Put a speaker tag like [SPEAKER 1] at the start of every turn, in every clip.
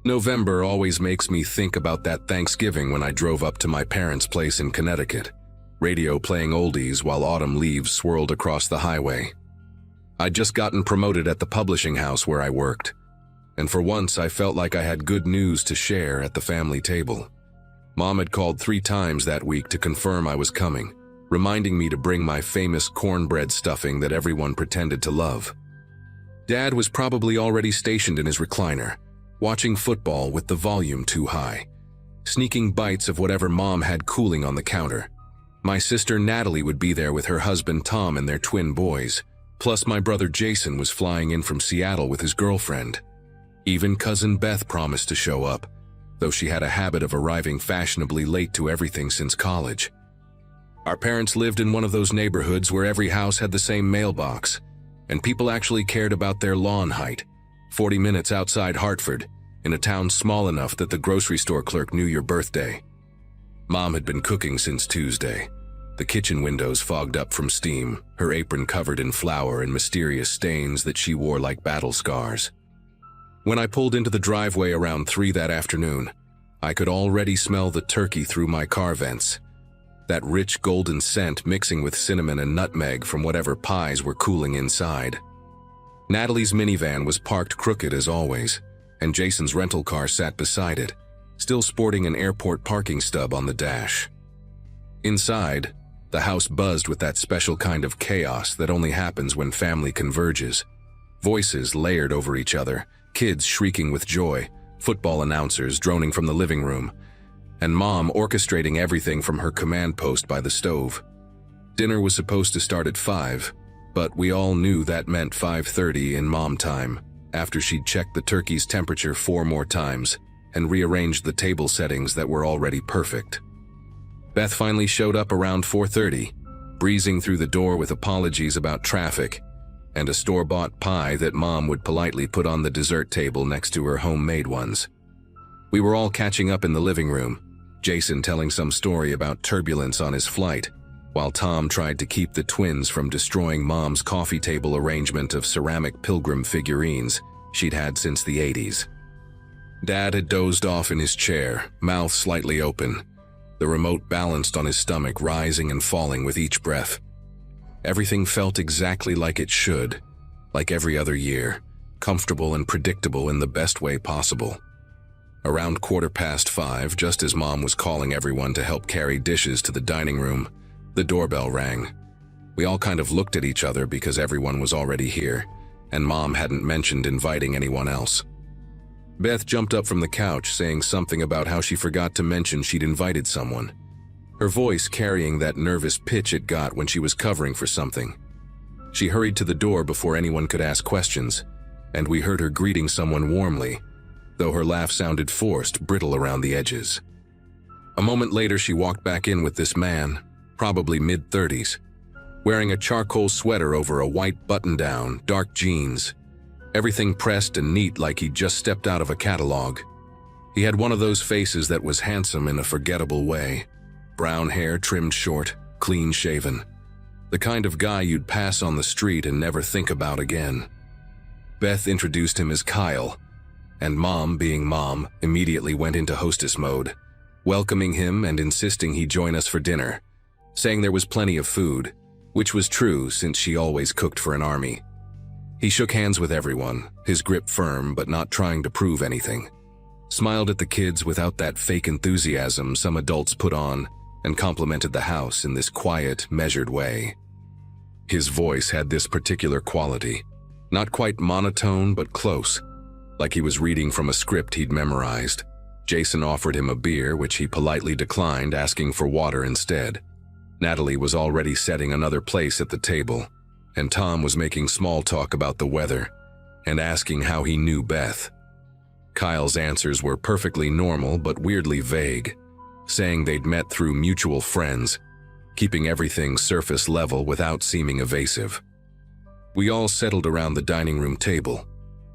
[SPEAKER 1] November always makes me think about that Thanksgiving when I drove up to my parents' place in Connecticut, radio playing oldies while autumn leaves swirled across the highway. I'd just gotten promoted at the publishing house where I worked, and for once I felt like I had good news to share at the family table. Mom had called 3 times that week to confirm I was coming, reminding me to bring my famous cornbread stuffing that everyone pretended to love. Dad was probably already stationed in his recliner, watching football with the volume too high, sneaking bites of whatever Mom had cooling on the counter. My sister Natalie would be there with her husband Tom and their twin boys, plus my brother Jason was flying in from Seattle with his girlfriend. Even cousin Beth promised to show up, though she had a habit of arriving fashionably late to everything since college. Our parents lived in one of those neighborhoods where every house had the same mailbox, and people actually cared about their lawn height. 40 minutes outside Hartford, in a town small enough that the grocery store clerk knew your birthday. Mom had been cooking since Tuesday, the kitchen windows fogged up from steam, her apron covered in flour and mysterious stains that she wore like battle scars. When I pulled into the driveway around 3 that afternoon, I could already smell the turkey through my car vents, that rich golden scent mixing with cinnamon and nutmeg from whatever pies were cooling inside. Natalie's minivan was parked crooked as always, and Jason's rental car sat beside it, still sporting an airport parking stub on the dash. Inside, the house buzzed with that special kind of chaos that only happens when family converges. Voices layered over each other, kids shrieking with joy, football announcers droning from the living room, and Mom orchestrating everything from her command post by the stove. Dinner was supposed to start at 5, but we all knew that meant 5:30 in Mom time, after she'd checked the turkey's temperature 4 more times and rearranged the table settings that were already perfect. Beth finally showed up around 4:30, breezing through the door with apologies about traffic and a store-bought pie that Mom would politely put on the dessert table next to her homemade ones. We were all catching up in the living room, Jason telling some story about turbulence on his flight, while Tom tried to keep the twins from destroying Mom's coffee table arrangement of ceramic pilgrim figurines she'd had since the 80s. Dad had dozed off in his chair, mouth slightly open, the remote balanced on his stomach, rising and falling with each breath. Everything felt exactly like it should, like every other year, comfortable and predictable in the best way possible. Around 5:15, just as Mom was calling everyone to help carry dishes to the dining room, the doorbell rang. We all kind of looked at each other because everyone was already here, and Mom hadn't mentioned inviting anyone else. Beth jumped up from the couch, saying something about how she forgot to mention she'd invited someone, her voice carrying that nervous pitch it got when she was covering for something. She hurried to the door before anyone could ask questions, and we heard her greeting someone warmly, though her laugh sounded forced, brittle around the edges. A moment later, she walked back in with this man, probably mid-30s, wearing a charcoal sweater over a white button-down, dark jeans, everything pressed and neat like he'd just stepped out of a catalog. He had one of those faces that was handsome in a forgettable way, brown hair trimmed short, clean-shaven, the kind of guy you'd pass on the street and never think about again. Beth introduced him as Kyle, and Mom, being Mom, immediately went into hostess mode, welcoming him and insisting he join us for dinner, saying there was plenty of food, which was true since she always cooked for an army. He shook hands with everyone, his grip firm but not trying to prove anything, smiled at the kids without that fake enthusiasm some adults put on, and complimented the house in this quiet, measured way. His voice had this particular quality, not quite monotone but close, like he was reading from a script he'd memorized. Jason offered him a beer, which he politely declined, asking for water instead. Natalie was already setting another place at the table, and Tom was making small talk about the weather and asking how he knew Beth. Kyle's answers were perfectly normal but weirdly vague, saying they'd met through mutual friends, keeping everything surface level without seeming evasive. We all settled around the dining room table,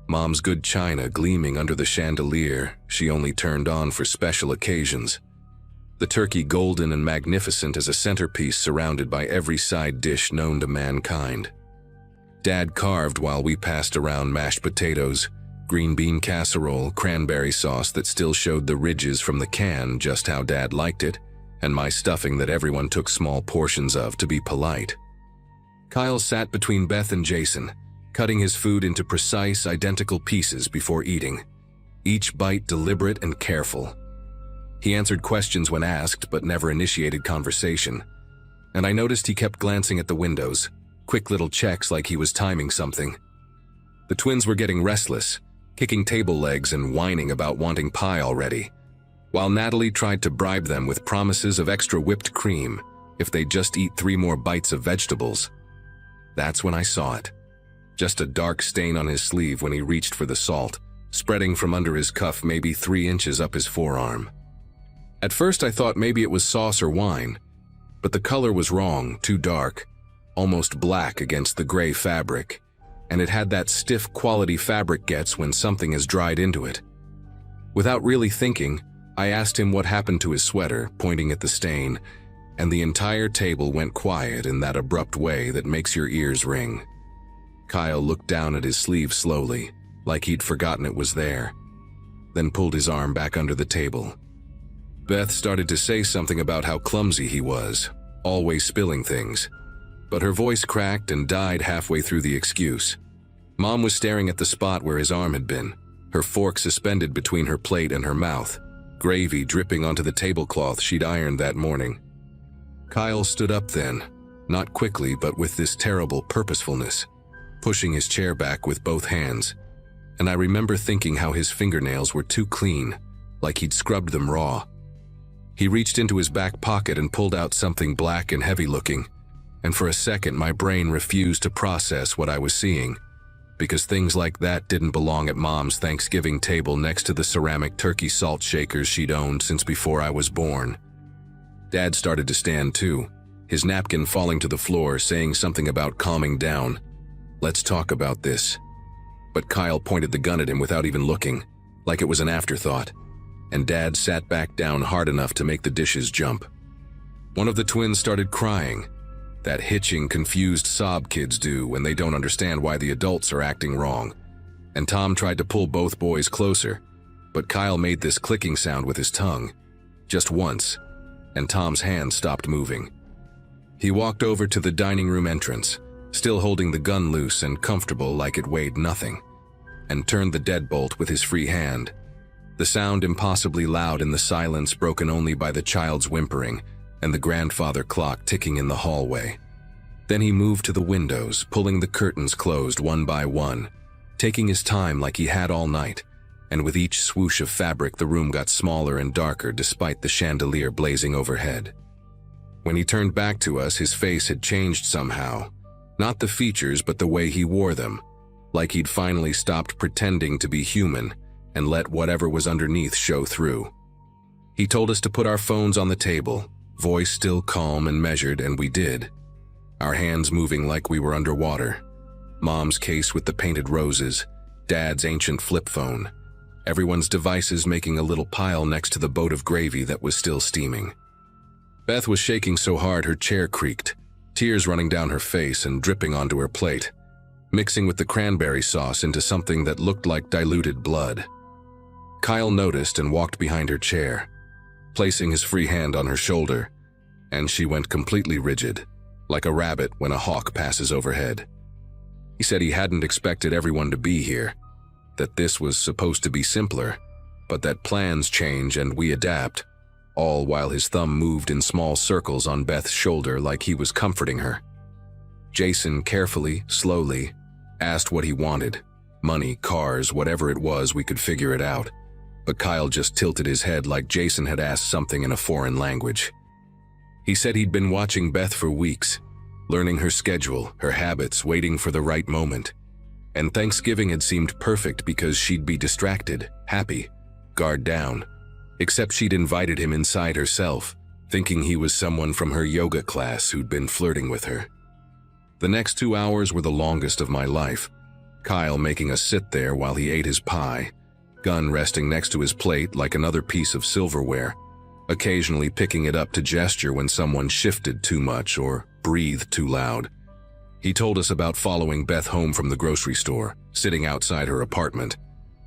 [SPEAKER 1] Mom's good china gleaming under the chandelier she only turned on for special occasions, the turkey golden and magnificent as a centerpiece surrounded by every side dish known to mankind. Dad carved while we passed around mashed potatoes, green bean casserole, cranberry sauce that still showed the ridges from the can, just how Dad liked it, and my stuffing that everyone took small portions of to be polite. Kyle sat between Beth and Jason, cutting his food into precise, identical pieces before eating, each bite deliberate and careful. He answered questions when asked, but never initiated conversation, and I noticed he kept glancing at the windows, quick little checks like he was timing something. The twins were getting restless, kicking table legs and whining about wanting pie already, while Natalie tried to bribe them with promises of extra whipped cream if they'd just eat 3 more bites of vegetables. That's when I saw it. Just a dark stain on his sleeve when he reached for the salt, spreading from under his cuff maybe 3 inches up his forearm. At first I thought maybe it was sauce or wine, but the color was wrong, too dark, almost black against the gray fabric, and it had that stiff quality fabric gets when something is dried into it. Without really thinking, I asked him what happened to his sweater, pointing at the stain, and the entire table went quiet in that abrupt way that makes your ears ring. Kyle looked down at his sleeve slowly, like he'd forgotten it was there, then pulled his arm back under the table. Beth started to say something about how clumsy he was, always spilling things, but her voice cracked and died halfway through the excuse. Mom was staring at the spot where his arm had been, her fork suspended between her plate and her mouth, gravy dripping onto the tablecloth she'd ironed that morning. Kyle stood up then, not quickly but with this terrible purposefulness, pushing his chair back with both hands, and I remember thinking how his fingernails were too clean, like he'd scrubbed them raw. He reached into his back pocket and pulled out something black and heavy-looking, and for a second my brain refused to process what I was seeing, because things like that didn't belong at Mom's Thanksgiving table next to the ceramic turkey salt shakers she'd owned since before I was born. Dad started to stand too, his napkin falling to the floor, saying something about calming down. "Let's talk about this." But Kyle pointed the gun at him without even looking, like it was an afterthought, and Dad sat back down hard enough to make the dishes jump. One of the twins started crying, that hitching, confused sob kids do when they don't understand why the adults are acting wrong, and Tom tried to pull both boys closer, but Kyle made this clicking sound with his tongue, just once, and Tom's hand stopped moving. He walked over to the dining room entrance, still holding the gun loose and comfortable like it weighed nothing, and turned the deadbolt with his free hand, the sound impossibly loud in the silence broken only by the child's whimpering and the grandfather clock ticking in the hallway. Then he moved to the windows, pulling the curtains closed one by one, taking his time like he had all night, and with each swoosh of fabric the room got smaller and darker despite the chandelier blazing overhead. When he turned back to us, his face had changed somehow, not the features but the way he wore them, like he'd finally stopped pretending to be human and let whatever was underneath show through. He told us to put our phones on the table, voice still calm and measured, and we did, our hands moving like we were underwater. Mom's case with the painted roses, Dad's ancient flip phone, everyone's devices making a little pile next to the boat of gravy that was still steaming. Beth was shaking so hard her chair creaked, tears running down her face and dripping onto her plate, mixing with the cranberry sauce into something that looked like diluted blood. Kyle noticed and walked behind her chair, placing his free hand on her shoulder, and she went completely rigid, like a rabbit when a hawk passes overhead. He said he hadn't expected everyone to be here, that this was supposed to be simpler, but that plans change and we adapt, all while his thumb moved in small circles on Beth's shoulder like he was comforting her. Jason carefully, slowly, asked what he wanted. Money, cars, whatever it was, we could figure it out. But Kyle just tilted his head like Jason had asked something in a foreign language. He said he'd been watching Beth for weeks, learning her schedule, her habits, waiting for the right moment. And Thanksgiving had seemed perfect because she'd be distracted, happy, guard down. Except she'd invited him inside herself, thinking he was someone from her yoga class who'd been flirting with her. The next 2 hours were the longest of my life, Kyle making us sit there while he ate his pie, gun resting next to his plate like another piece of silverware, occasionally picking it up to gesture when someone shifted too much or breathed too loud. He told us about following Beth home from the grocery store, sitting outside her apartment,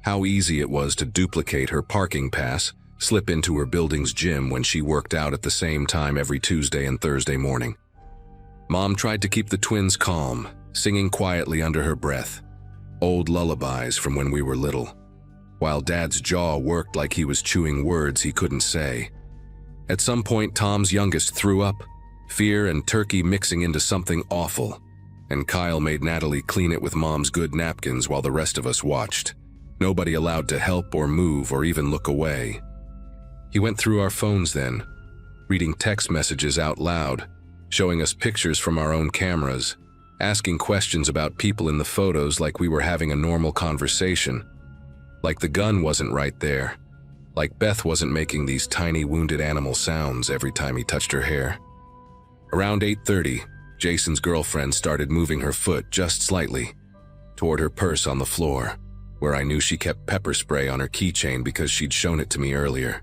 [SPEAKER 1] How easy it was to duplicate her parking pass, slip into her building's gym when she worked out at the same time every Tuesday and Thursday morning. Mom tried to keep the twins calm, singing quietly under her breath, old lullabies from when we were little, while Dad's jaw worked like he was chewing words he couldn't say. At some point, Tom's youngest threw up, fear and turkey mixing into something awful, and Kyle made Natalie clean it with Mom's good napkins while the rest of us watched. Nobody allowed to help or move or even look away. He went through our phones then, reading text messages out loud, showing us pictures from our own cameras, asking questions about people in the photos like we were having a normal conversation, like the gun wasn't right there, like Beth wasn't making these tiny wounded animal sounds every time he touched her hair. Around 8:30, Jason's girlfriend started moving her foot just slightly toward her purse on the floor, where I knew she kept pepper spray on her keychain because she'd shown it to me earlier,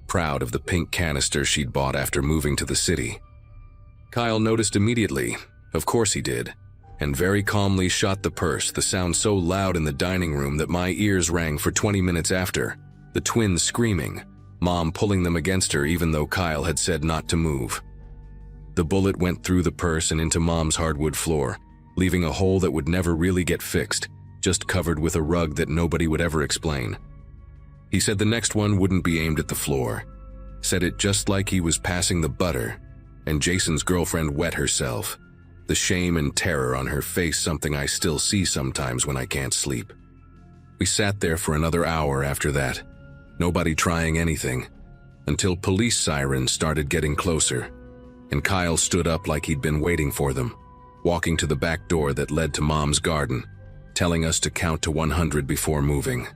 [SPEAKER 1] proud of the pink canister she'd bought after moving to the city. Kyle noticed immediately, of course he did, and very calmly shot the purse, the sound so loud in the dining room that my ears rang for 20 minutes after, the twins screaming, Mom pulling them against her even though Kyle had said not to move. The bullet went through the purse and into Mom's hardwood floor, leaving a hole that would never really get fixed, just covered with a rug that nobody would ever explain. He said the next one wouldn't be aimed at the floor, said it just like he was passing the butter, and Jason's girlfriend wet herself, the shame and terror on her face something I still see sometimes when I can't sleep. We sat there for another hour after that, nobody trying anything, until police sirens started getting closer, and Kyle stood up like he'd been waiting for them, walking to the back door that led to Mom's garden, telling us to count to 100 before moving.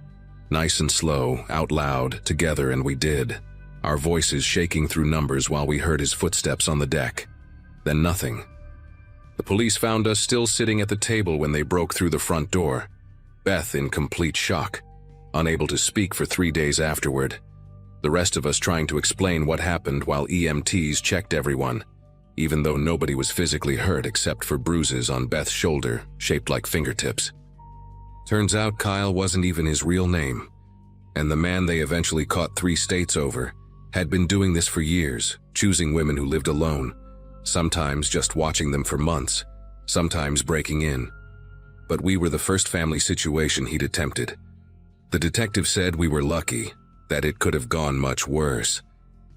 [SPEAKER 1] Nice and slow, out loud, together, and we did, our voices shaking through numbers while we heard his footsteps on the deck. Then nothing. The police found us still sitting at the table when they broke through the front door, Beth in complete shock, unable to speak for 3 days afterward. The rest of us trying to explain what happened while EMTs checked everyone, even though nobody was physically hurt except for bruises on Beth's shoulder, shaped like fingertips. Turns out Kyle wasn't even his real name, and the man they eventually caught 3 states over had been doing this for years, choosing women who lived alone, sometimes just watching them for months, sometimes breaking in. But we were the first family situation he'd attempted. The detective said we were lucky, that it could have gone much worse,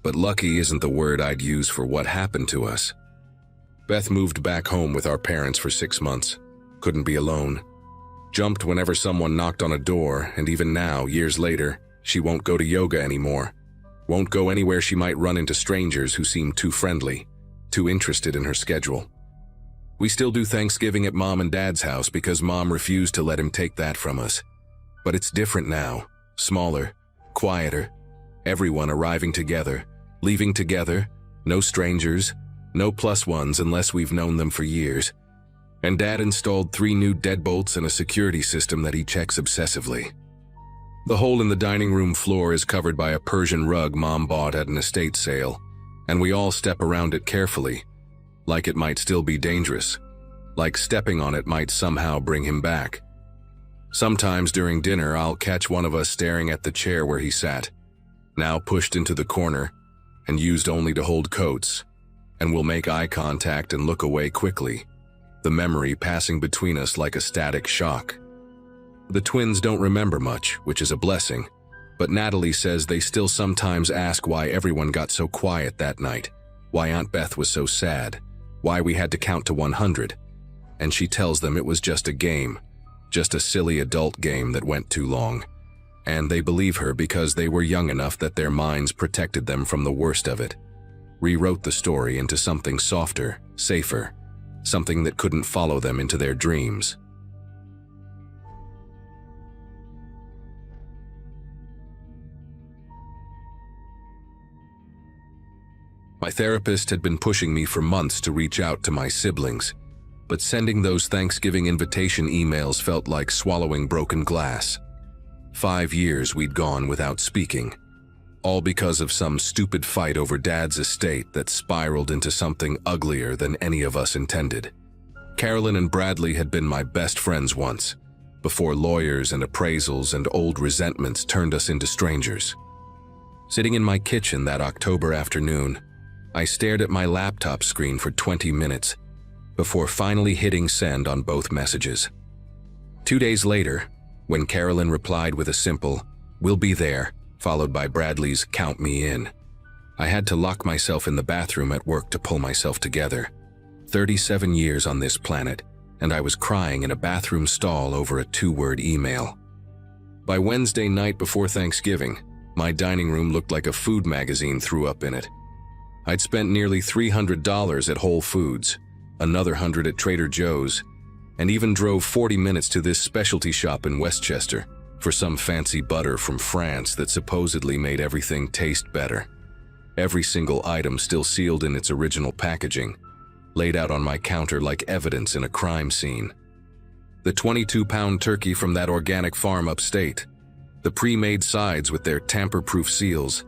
[SPEAKER 1] but lucky isn't the word I'd use for what happened to us. Beth moved back home with our parents for 6 months, couldn't be alone. Jumped whenever someone knocked on a door, and even now, years later, she won't go to yoga anymore. Won't go anywhere she might run into strangers who seem too friendly, too interested in her schedule. We still do Thanksgiving at Mom and Dad's house because Mom refused to let him take that from us. But it's different now, smaller, quieter, everyone arriving together, leaving together, no strangers, no plus ones unless we've known them for years. And Dad installed 3 new deadbolts and a security system that he checks obsessively. The hole in the dining room floor is covered by a Persian rug Mom bought at an estate sale, and we all step around it carefully, like it might still be dangerous, like stepping on it might somehow bring him back. Sometimes during dinner I'll catch one of us staring at the chair where he sat, now pushed into the corner and used only to hold coats, and we'll make eye contact and look away quickly, the memory passing between us like a static shock. The twins don't remember much, which is a blessing, but Natalie says they still sometimes ask why everyone got so quiet that night, why Aunt Beth was so sad, why we had to count to 100, and she tells them it was just a game, just a silly adult game that went too long, and they believe her because they were young enough that their minds protected them from the worst of it, rewrote the story into something softer, safer, something that couldn't follow them into their dreams. My therapist had been pushing me for months to reach out to my siblings, but sending those Thanksgiving invitation emails felt like swallowing broken glass. 5 years we'd gone without speaking, all because of some stupid fight over Dad's estate that spiraled into something uglier than any of us intended. Carolyn and Bradley had been my best friends once, before lawyers and appraisals and old resentments turned us into strangers. Sitting in my kitchen that October afternoon, I stared at my laptop screen for 20 minutes before finally hitting send on both messages. 2 days later, when Carolyn replied with a simple, "We'll be there," followed by Bradley's "Count me in," I had to lock myself in the bathroom at work to pull myself together. 37 years on this planet, and I was crying in a bathroom stall over a 2-word email. By Wednesday night before Thanksgiving, my dining room looked like a food magazine threw up in it. I'd spent nearly $300 at Whole Foods, another $100 at Trader Joe's, and even drove 40 minutes to this specialty shop in Westchester for some fancy butter from France that supposedly made everything taste better. Every single item still sealed in its original packaging, laid out on my counter like evidence in a crime scene. The 22-pound turkey from that organic farm upstate, the pre-made sides with their tamper-proof seals,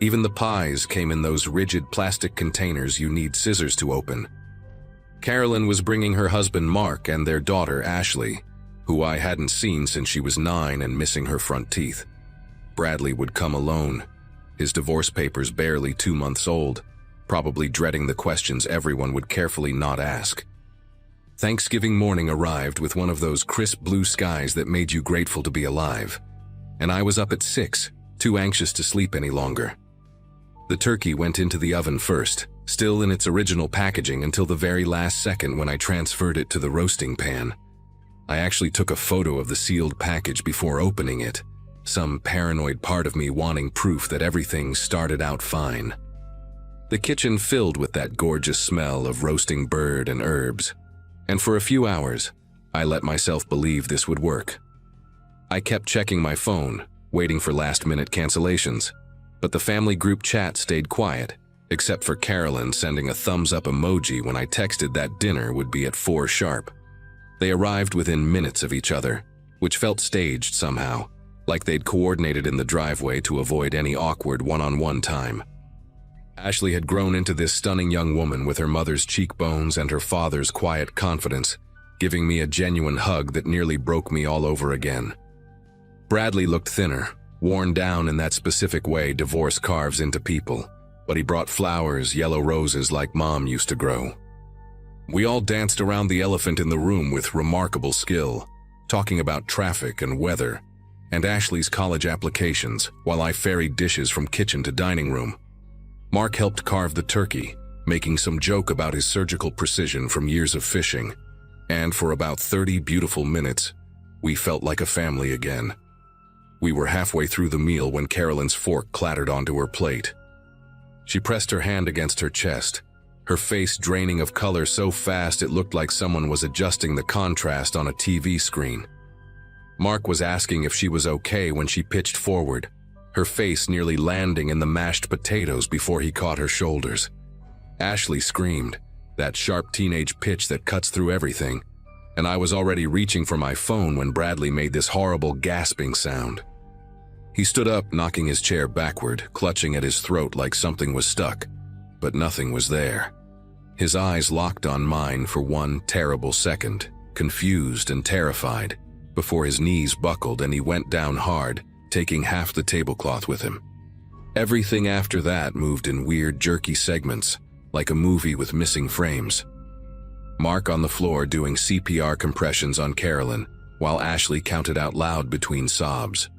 [SPEAKER 1] even the pies came in those rigid plastic containers you need scissors to open. Carolyn was bringing her husband Mark and their daughter Ashley, who I hadn't seen since she was 9 and missing her front teeth. Bradley would come alone, his divorce papers barely 2 months old, probably dreading the questions everyone would carefully not ask. Thanksgiving morning arrived with one of those crisp blue skies that made you grateful to be alive, and I was up at 6, too anxious to sleep any longer. The turkey went into the oven first, still in its original packaging until the very last second when I transferred it to the roasting pan. I actually took a photo of the sealed package before opening it, some paranoid part of me wanting proof that everything started out fine. The kitchen filled with that gorgeous smell of roasting bird and herbs, and for a few hours, I let myself believe this would work. I kept checking my phone, waiting for last-minute cancellations, but the family group chat stayed quiet, except for Carolyn sending a thumbs-up emoji when I texted that dinner would be at 4 sharp. They arrived within minutes of each other, which felt staged somehow, like they'd coordinated in the driveway to avoid any awkward one-on-one time. Ashley had grown into this stunning young woman with her mother's cheekbones and her father's quiet confidence, giving me a genuine hug that nearly broke me all over again. Bradley looked thinner, worn down in that specific way divorce carves into people, but he brought flowers, yellow roses like Mom used to grow. We all danced around the elephant in the room with remarkable skill, talking about traffic and weather, and Ashley's college applications, while I ferried dishes from kitchen to dining room. Mark helped carve the turkey, making some joke about his surgical precision from years of fishing, and for about 30 beautiful minutes, we felt like a family again. We were halfway through the meal when Carolyn's fork clattered onto her plate. She pressed her hand against her chest, her face draining of color so fast it looked like someone was adjusting the contrast on a TV screen. Mark was asking if she was okay when she pitched forward, her face nearly landing in the mashed potatoes before he caught her shoulders. Ashley screamed, that sharp teenage pitch that cuts through everything, and I was already reaching for my phone when Bradley made this horrible gasping sound. He stood up, knocking his chair backward, clutching at his throat like something was stuck, but nothing was there. His eyes locked on mine for one terrible second, confused and terrified, before his knees buckled and he went down hard, taking half the tablecloth with him. Everything after that moved in weird, jerky segments, like a movie with missing frames. Mark on the floor doing CPR compressions on Carolyn, while Ashley counted out loud between sobs.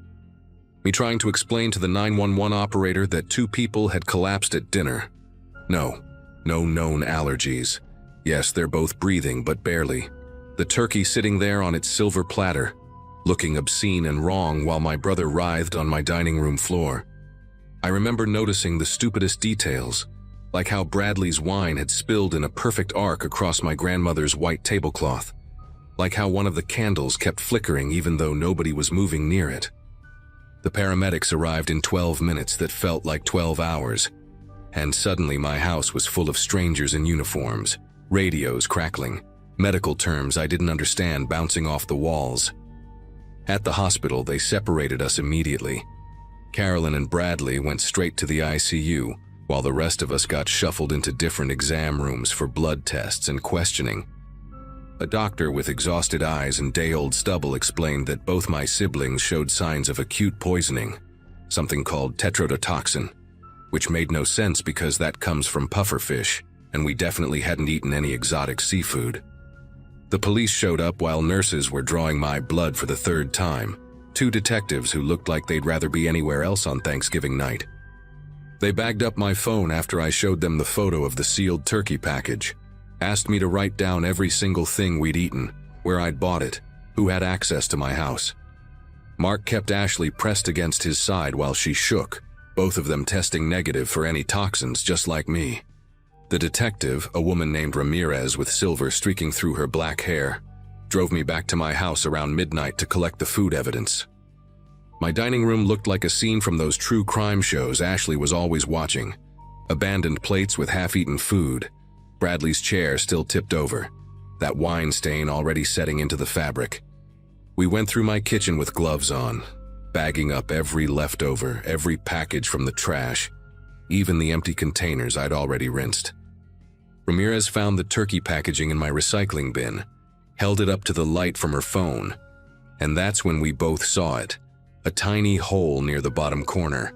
[SPEAKER 1] Me trying to explain to the 911 operator that 2 people had collapsed at dinner. No known allergies. Yes, they're both breathing, but barely. The turkey sitting there on its silver platter, looking obscene and wrong while my brother writhed on my dining room floor. I remember noticing the stupidest details, like how Bradley's wine had spilled in a perfect arc across my grandmother's white tablecloth, like how one of the candles kept flickering even though nobody was moving near it. The paramedics arrived in 12 minutes that felt like 12 hours, and suddenly my house was full of strangers in uniforms, radios crackling, medical terms I didn't understand bouncing off the walls. At the hospital, they separated us immediately. Carolyn and Bradley went straight to the ICU, while the rest of us got shuffled into different exam rooms for blood tests and questioning. A doctor with exhausted eyes and day-old stubble explained that both my siblings showed signs of acute poisoning, something called tetrodotoxin, which made no sense because that comes from pufferfish, and we definitely hadn't eaten any exotic seafood. The police showed up while nurses were drawing my blood for the third time, 2 detectives who looked like they'd rather be anywhere else on Thanksgiving night. They bagged up my phone after I showed them the photo of the sealed turkey package, asked me to write down every single thing we'd eaten, where I'd bought it, who had access to my house. Mark kept Ashley pressed against his side while she shook, both of them testing negative for any toxins just like me. The detective, a woman named Ramirez with silver streaking through her black hair, drove me back to my house around midnight to collect the food evidence. My dining room looked like a scene from those true crime shows Ashley was always watching. Abandoned plates with half-eaten food, Bradley's chair still tipped over, that wine stain already setting into the fabric. We went through my kitchen with gloves on, bagging up every leftover, every package from the trash, even the empty containers I'd already rinsed. Ramirez found the turkey packaging in my recycling bin, held it up to the light from her phone, and that's when we both saw it, a tiny hole near the bottom corner,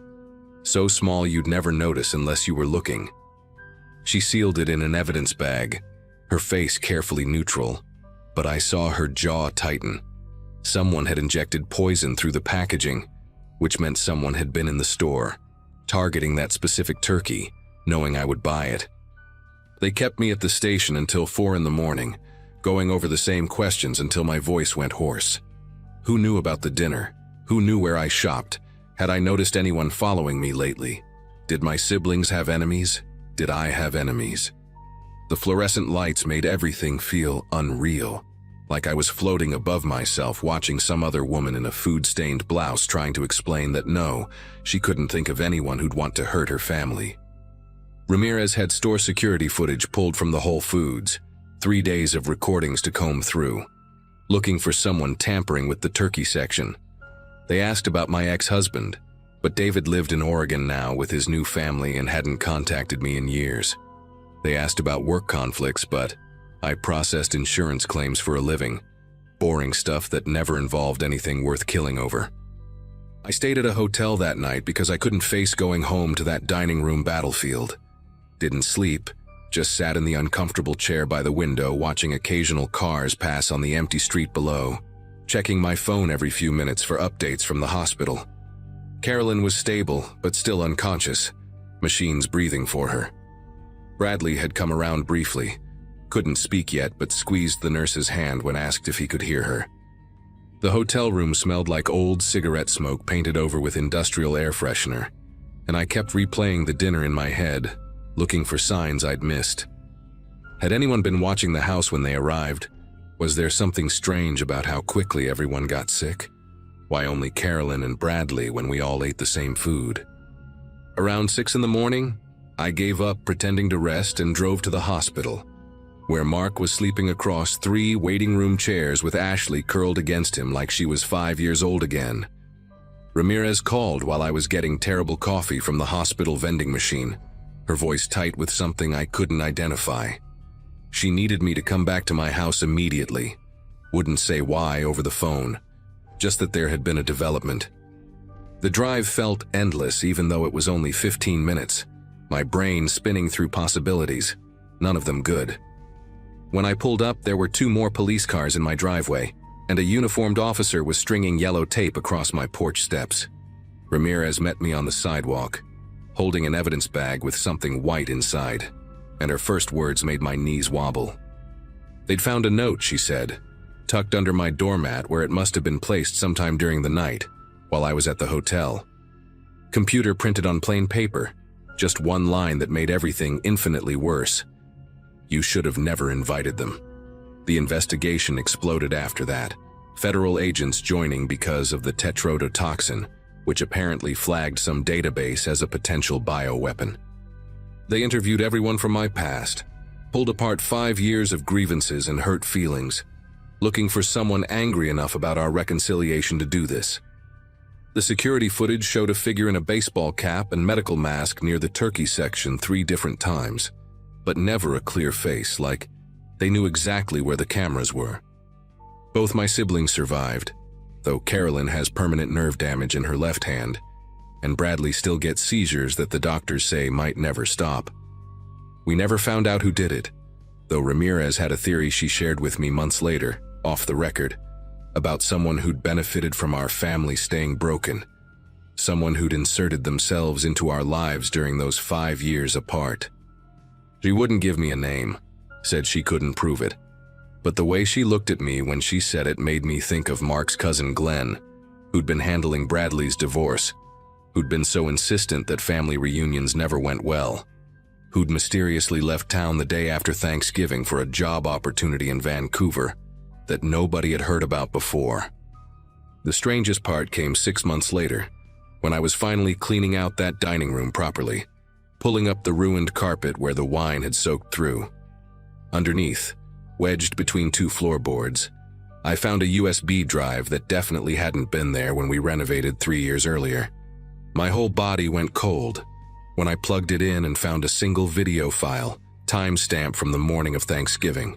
[SPEAKER 1] so small you'd never notice unless you were looking. She sealed it in an evidence bag, her face carefully neutral, but I saw her jaw tighten. Someone had injected poison through the packaging, which meant someone had been in the store, targeting that specific turkey, knowing I would buy it. They kept me at the station until 4 in the morning, going over the same questions until my voice went hoarse. Who knew about the dinner? Who knew where I shopped? Had I noticed anyone following me lately? Did my siblings have enemies? Did I have enemies? The fluorescent lights made everything feel unreal, like I was floating above myself watching some other woman in a food-stained blouse trying to explain that no, she couldn't think of anyone who'd want to hurt her family. Ramirez had store security footage pulled from the Whole Foods, 3 days of recordings to comb through, looking for someone tampering with the turkey section. They asked about my ex-husband, but David lived in Oregon now with his new family and hadn't contacted me in years. They asked about work conflicts, but I processed insurance claims for a living, boring stuff that never involved anything worth killing over. I stayed at a hotel that night because I couldn't face going home to that dining room battlefield. Didn't sleep, just sat in the uncomfortable chair by the window watching occasional cars pass on the empty street below, checking my phone every few minutes for updates from the hospital. Carolyn was stable, but still unconscious, machines breathing for her. Bradley had come around briefly, couldn't speak yet but squeezed the nurse's hand when asked if he could hear her. The hotel room smelled like old cigarette smoke painted over with industrial air freshener, and I kept replaying the dinner in my head, looking for signs I'd missed. Had anyone been watching the house when they arrived? Was there something strange about how quickly everyone got sick? Why only Carolyn and Bradley when we all ate the same food? Around 6 in the morning, I gave up pretending to rest and drove to the hospital, where Mark was sleeping across 3 waiting room chairs with Ashley curled against him like she was 5 years old again. Ramirez called while I was getting terrible coffee from the hospital vending machine, her voice tight with something I couldn't identify. She needed me to come back to my house immediately. Wouldn't say why over the phone, just that there had been a development. The drive felt endless even though it was only 15 minutes, my brain spinning through possibilities, none of them good. When I pulled up, there were 2 more police cars in my driveway, and a uniformed officer was stringing yellow tape across my porch steps. Ramirez met me on the sidewalk, holding an evidence bag with something white inside, and her first words made my knees wobble. They'd found a note, she said, tucked under my doormat where it must have been placed sometime during the night, while I was at the hotel. Computer printed on plain paper, just one line that made everything infinitely worse. You should have never invited them. The investigation exploded after that, federal agents joining because of the tetrodotoxin, which apparently flagged some database as a potential bioweapon. They interviewed everyone from my past, pulled apart 5 years of grievances and hurt feelings, looking for someone angry enough about our reconciliation to do this. The security footage showed a figure in a baseball cap and medical mask near the turkey section 3 different times, but never a clear face, like They knew exactly where the cameras were. Both my siblings survived, though Carolyn has permanent nerve damage in her left hand, and Bradley still gets seizures that the doctors say might never stop. We never found out who did it, though Ramirez had a theory she shared with me months later, off the record, about someone who'd benefited from our family staying broken, someone who'd inserted themselves into our lives during those 5 years apart. She wouldn't give me a name, said she couldn't prove it, but the way she looked at me when she said it made me think of Mark's cousin Glenn, who'd been handling Bradley's divorce, who'd been so insistent that family reunions never went well, who'd mysteriously left town the day after Thanksgiving for a job opportunity in Vancouver that nobody had heard about before. The strangest part came 6 months later, when I was finally cleaning out that dining room properly, pulling up the ruined carpet where the wine had soaked through. Underneath, wedged between 2 floorboards, I found a USB drive that definitely hadn't been there when we renovated 3 years earlier. My whole body went cold when I plugged it in and found a single video file, time-stamped from the morning of Thanksgiving.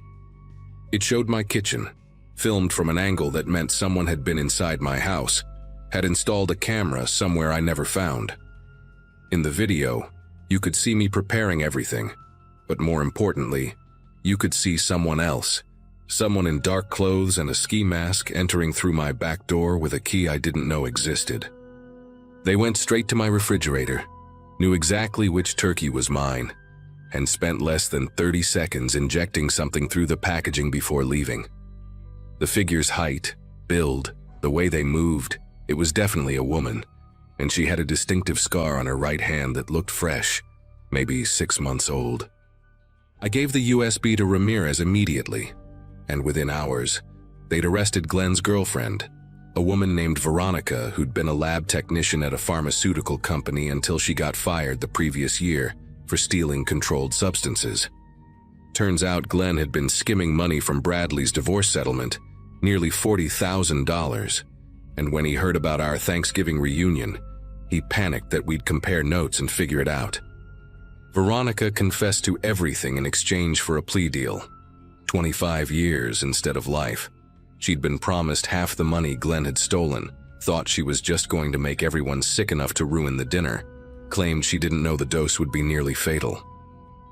[SPEAKER 1] It showed my kitchen, filmed from an angle that meant someone had been inside my house, had installed a camera somewhere I never found. In the video, you could see me preparing everything, but more importantly, you could see someone else, someone in dark clothes and a ski mask entering through my back door with a key I didn't know existed. They went straight to my refrigerator, knew exactly which turkey was mine, and spent less than 30 seconds injecting something through the packaging before leaving. The figure's height, build, the way they moved, it was definitely a woman, and she had a distinctive scar on her right hand that looked fresh, maybe 6 months old. I gave the USB to Ramirez immediately, and within hours, they'd arrested Glenn's girlfriend, a woman named Veronica who'd been a lab technician at a pharmaceutical company until she got fired the previous year for stealing controlled substances. Turns out Glenn had been skimming money from Bradley's divorce settlement, nearly $40,000, and when he heard about our Thanksgiving reunion, he panicked that we'd compare notes and figure it out. Veronica confessed to everything in exchange for a plea deal, 25 years instead of life. She'd been promised half the money Glenn had stolen, thought she was just going to make everyone sick enough to ruin the dinner, claimed she didn't know the dose would be nearly fatal.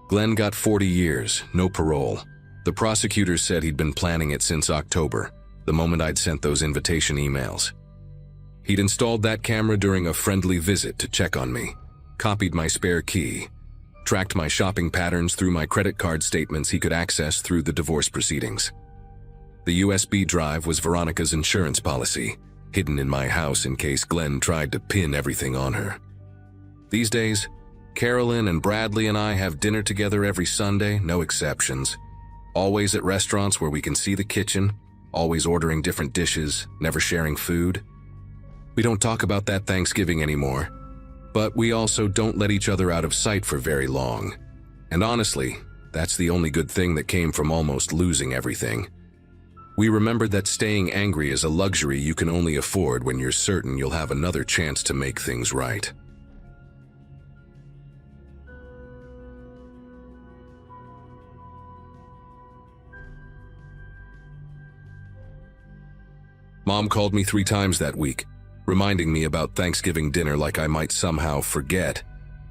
[SPEAKER 1] Glenn got 40 years, no parole. The prosecutors said he'd been planning it since October, the moment I'd sent those invitation emails. He'd installed that camera during a friendly visit to check on me, copied my spare key, tracked my shopping patterns through my credit card statements he could access through the divorce proceedings. The USB drive was Veronica's insurance policy, hidden in my house in case Glenn tried to pin everything on her. These days, Carolyn and Bradley and I have dinner together every Sunday, no exceptions. Always at restaurants where we can see the kitchen, always ordering different dishes, never sharing food. We don't talk about that Thanksgiving anymore, but we also don't let each other out of sight for very long. And honestly, that's the only good thing that came from almost losing everything. We remembered that staying angry is a luxury you can only afford when you're certain you'll have another chance to make things right. Mom called me 3 times that week, reminding me about Thanksgiving dinner like I might somehow forget,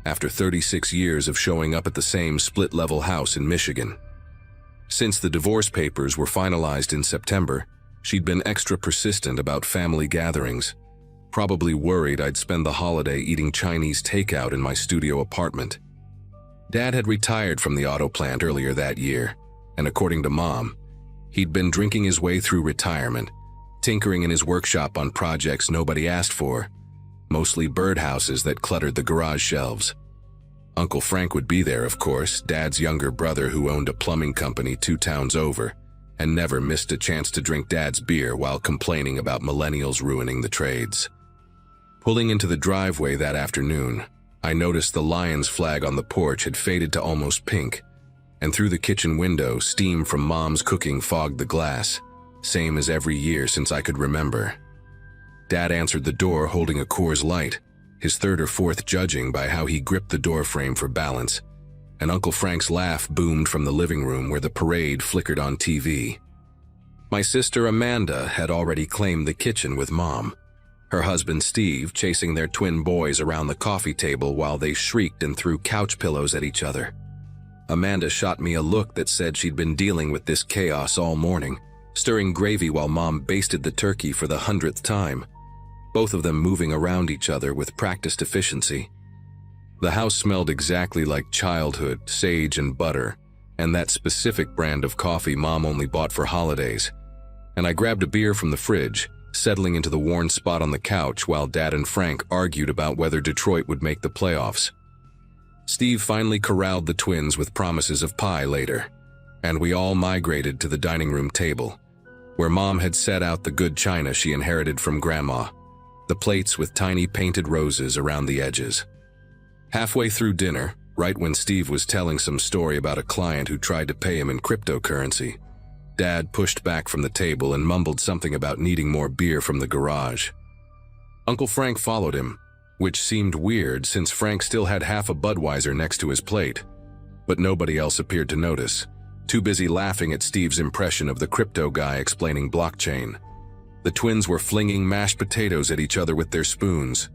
[SPEAKER 1] after 36 years of showing up at the same split-level house in Michigan. Since the divorce papers were finalized in September, she'd been extra persistent about family gatherings, probably worried I'd spend the holiday eating Chinese takeout in my studio apartment. Dad had retired from the auto plant earlier that year, and according to Mom, he'd been drinking his way through retirement, tinkering in his workshop on projects nobody asked for, mostly birdhouses that cluttered the garage shelves. Uncle Frank would be there, of course, Dad's younger brother who owned a plumbing company 2 towns over, and never missed a chance to drink Dad's beer while complaining about millennials ruining the trades. Pulling into the driveway that afternoon, I noticed the Lions flag on the porch had faded to almost pink, and through the kitchen window, steam from Mom's cooking fogged the glass, same as every year since I could remember. Dad answered the door holding a Coors Light, his 3rd or 4th judging by how he gripped the door frame for balance, and Uncle Frank's laugh boomed from the living room where the parade flickered on TV. My sister Amanda had already claimed the kitchen with Mom, her husband Steve chasing their twin boys around the coffee table while they shrieked and threw couch pillows at each other. Amanda shot me a look that said she'd been dealing with this chaos all morning, stirring gravy while Mom basted the turkey for the 100th time, both of them moving around each other with practiced efficiency. The house smelled exactly like childhood, sage and butter, and that specific brand of coffee Mom only bought for holidays. And I grabbed a beer from the fridge, settling into the worn spot on the couch while Dad and Frank argued about whether Detroit would make the playoffs. Steve finally corralled the twins with promises of pie later, and we all migrated to the dining room table, where Mom had set out the good china she inherited from Grandma, the plates with tiny painted roses around the edges. Halfway through dinner, right when Steve was telling some story about a client who tried to pay him in cryptocurrency, Dad pushed back from the table and mumbled something about needing more beer from the garage. Uncle Frank followed him, which seemed weird since Frank still had half a Budweiser next to his plate, but nobody else appeared to notice, too busy laughing at Steve's impression of the crypto guy explaining blockchain. The twins were flinging mashed potatoes at each other with their spoons,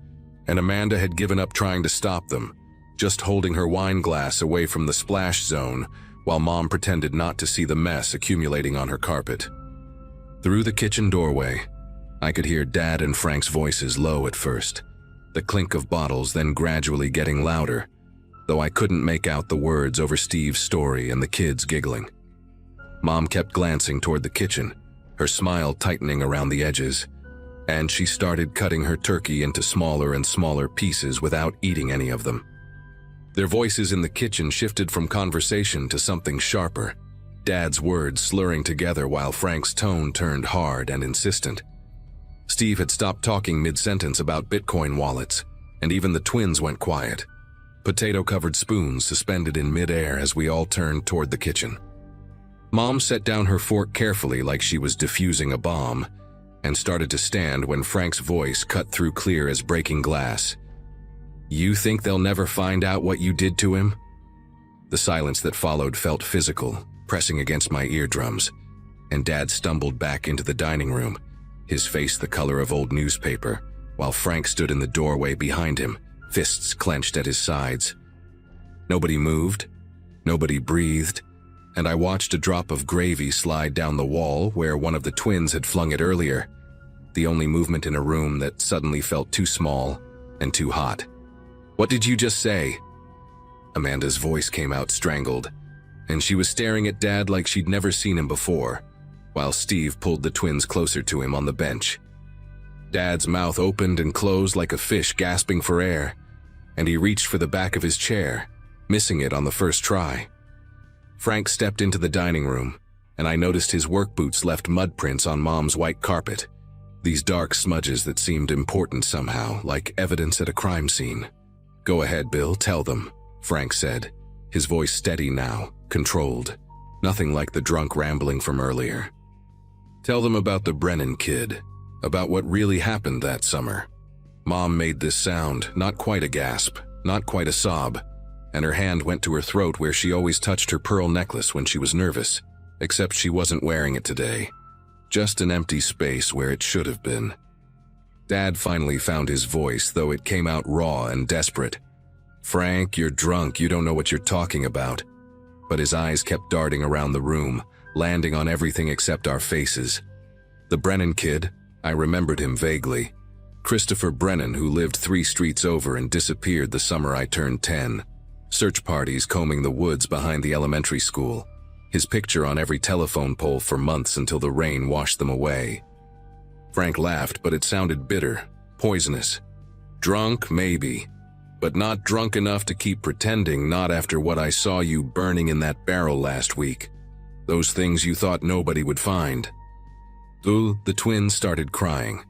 [SPEAKER 1] and Amanda had given up trying to stop them, just holding her wine glass away from the splash zone while Mom pretended not to see the mess accumulating on her carpet. Through the kitchen doorway, I could hear Dad and Frank's voices low at first, the clink of bottles then gradually getting louder, though I couldn't make out the words over Steve's story and the kids giggling. Mom kept glancing toward the kitchen, her smile tightening around the edges, and she started cutting her turkey into smaller and smaller pieces without eating any of them. Their voices in the kitchen shifted from conversation to something sharper, Dad's words slurring together while Frank's tone turned hard and insistent. Steve had stopped talking mid-sentence about Bitcoin wallets, and even the twins went quiet, potato-covered spoons suspended in mid-air as we all turned toward the kitchen. Mom set down her fork carefully like she was defusing a bomb, and started to stand when Frank's voice cut through clear as breaking glass. "You think they'll never find out what you did to him?" The silence that followed felt physical, pressing against my eardrums, and Dad stumbled back into the dining room, his face the color of old newspaper, while Frank stood in the doorway behind him, fists clenched at his sides. Nobody moved, nobody breathed, and I watched a drop of gravy slide down the wall where one of the twins had flung it earlier, the only movement in a room that suddenly felt too small and too hot. "What did you just say?" Amanda's voice came out strangled, and she was staring at Dad like she'd never seen him before, while Steve pulled the twins closer to him on the bench. Dad's mouth opened and closed like a fish gasping for air, and he reached for the back of his chair, missing it on the first try. Frank stepped into the dining room, and I noticed his work boots left mud prints on Mom's white carpet, these dark smudges that seemed important somehow, like evidence at a crime scene. "Go ahead, Bill, tell them," Frank said, his voice steady now, controlled, nothing like the drunk rambling from earlier. "Tell them about the Brennan kid, about what really happened that summer." Mom made this sound, not quite a gasp, not quite a sob, and her hand went to her throat where she always touched her pearl necklace when she was nervous, except she wasn't wearing it today. Just an empty space where it should have been. Dad finally found his voice, though it came out raw and desperate. "Frank, you're drunk, you don't know what you're talking about." But his eyes kept darting around the room, landing on everything except our faces. The Brennan kid, I remembered him vaguely. Christopher Brennan, who lived 3 streets over and disappeared the summer I turned 10. Search parties combing the woods behind the elementary school. His picture on every telephone pole for months until the rain washed them away. Frank laughed, but it sounded bitter, poisonous. "Drunk, maybe, but not drunk enough to keep pretending, not after what I saw you burning in that barrel last week. Those things you thought nobody would find." The twins started crying.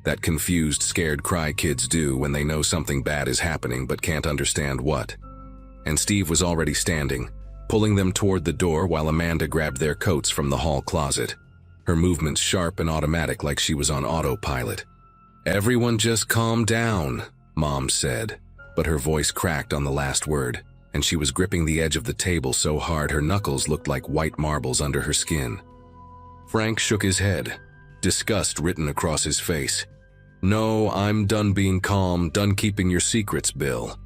[SPEAKER 1] That confused, scared cry kids do when they know something bad is happening but can't understand what. And Steve was already standing, pulling them toward the door while Amanda grabbed their coats from the hall closet, her movements sharp and automatic like she was on autopilot. "Everyone just calm down," Mom said, but her voice cracked on the last word, and she was gripping the edge of the table so hard her knuckles looked like white marbles under her skin. Frank shook his head, disgust written across his face. "No, I'm done being calm, done keeping your secrets, Bill.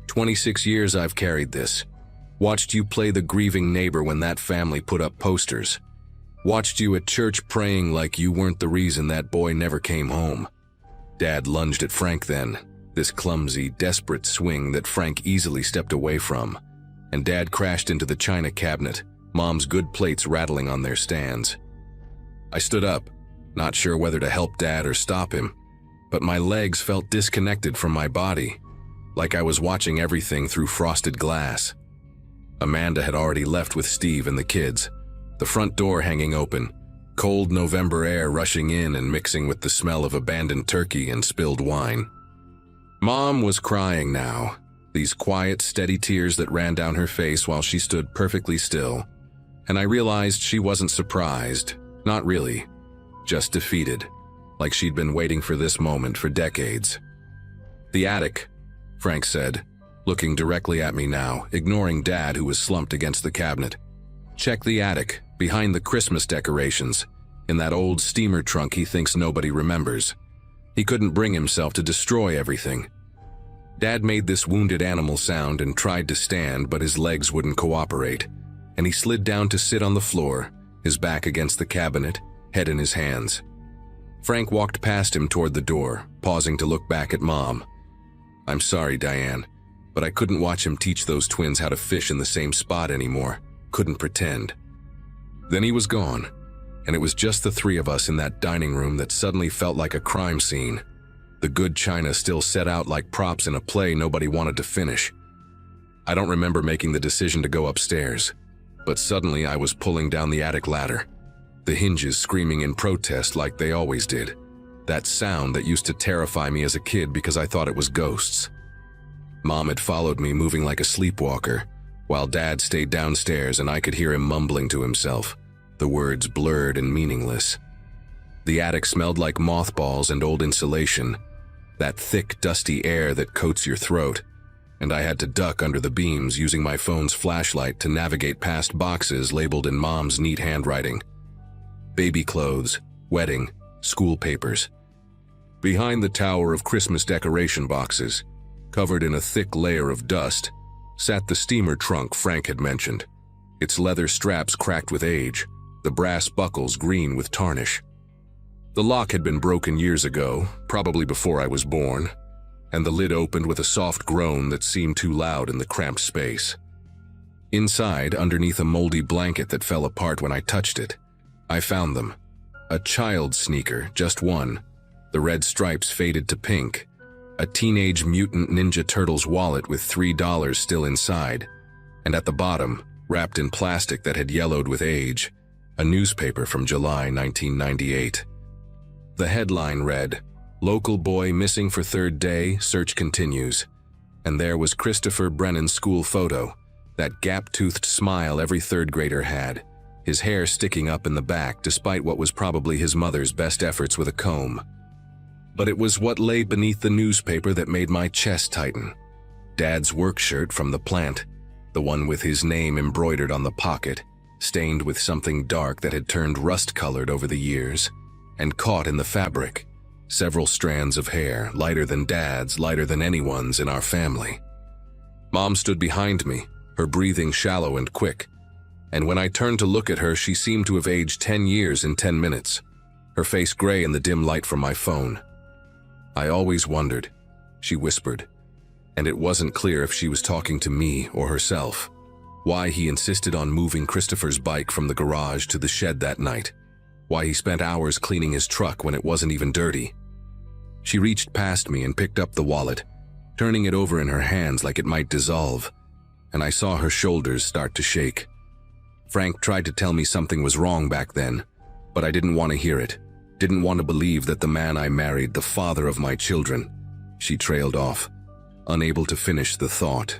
[SPEAKER 1] 26 years I've carried this. Watched you play the grieving neighbor when that family put up posters. Watched you at church praying like you weren't the reason that boy never came home." Dad lunged at Frank then, this clumsy, desperate swing that Frank easily stepped away from, and Dad crashed into the china cabinet, Mom's good plates rattling on their stands. I stood up, not sure whether to help Dad or stop him, but my legs felt disconnected from my body, like I was watching everything through frosted glass. Amanda had already left with Steve and the kids, the front door hanging open, cold November air rushing in and mixing with the smell of abandoned turkey and spilled wine. Mom was crying now, these quiet, steady tears that ran down her face while she stood perfectly still, and I realized she wasn't surprised, not really, just defeated, like she'd been waiting for this moment for decades. "The attic," Frank said, looking directly at me now, ignoring Dad who was slumped against the cabinet. "Check the attic, behind the Christmas decorations, in that old steamer trunk he thinks nobody remembers. He couldn't bring himself to destroy everything." Dad made this wounded animal sound and tried to stand, but his legs wouldn't cooperate, and he slid down to sit on the floor, his back against the cabinet, head in his hands. Frank walked past him toward the door, pausing to look back at Mom. "I'm sorry, Diane, but I couldn't watch him teach those twins how to fish in the same spot anymore. Couldn't pretend." Then he was gone, and it was just the three of us in that dining room that suddenly felt like a crime scene. The good china still set out like props in a play nobody wanted to finish. I don't remember making the decision to go upstairs, but suddenly I was pulling down the attic ladder, the hinges screaming in protest like they always did. That sound that used to terrify me as a kid because I thought it was ghosts. Mom had followed me, moving like a sleepwalker, while Dad stayed downstairs and I could hear him mumbling to himself, the words blurred and meaningless. The attic smelled like mothballs and old insulation, that thick, dusty air that coats your throat, and I had to duck under the beams using my phone's flashlight to navigate past boxes labeled in Mom's neat handwriting. Baby clothes, wedding, school papers. Behind the tower of Christmas decoration boxes, covered in a thick layer of dust, sat the steamer trunk Frank had mentioned, its leather straps cracked with age, the brass buckles green with tarnish. The lock had been broken years ago, probably before I was born, and the lid opened with a soft groan that seemed too loud in the cramped space. Inside, underneath a moldy blanket that fell apart when I touched it, I found them. A child's sneaker, just one, the red stripes faded to pink, a Teenage Mutant Ninja Turtles wallet with $3 still inside, and at the bottom, wrapped in plastic that had yellowed with age, a newspaper from July 1998. The headline read, "Local boy missing for third day, search continues." And there was Christopher Brennan's school photo, that gap-toothed smile every third grader had, his hair sticking up in the back despite what was probably his mother's best efforts with a comb. But it was what lay beneath the newspaper that made my chest tighten. Dad's work shirt from the plant, the one with his name embroidered on the pocket, stained with something dark that had turned rust-colored over the years, and caught in the fabric, several strands of hair, lighter than Dad's, lighter than anyone's in our family. Mom stood behind me, her breathing shallow and quick, and when I turned to look at her, she seemed to have aged 10 years in 10 minutes, her face gray in the dim light from my phone. "I always wondered," she whispered, and it wasn't clear if she was talking to me or herself, why he insisted on moving Christopher's bike from the garage to the shed that night, why he spent hours cleaning his truck when it wasn't even dirty. She reached past me and picked up the wallet, turning it over in her hands like it might dissolve, and I saw her shoulders start to shake. Frank tried to tell me something was wrong back then, but I didn't want to hear it, didn't want to believe that the man I married, the father of my children. She trailed off, unable to finish the thought.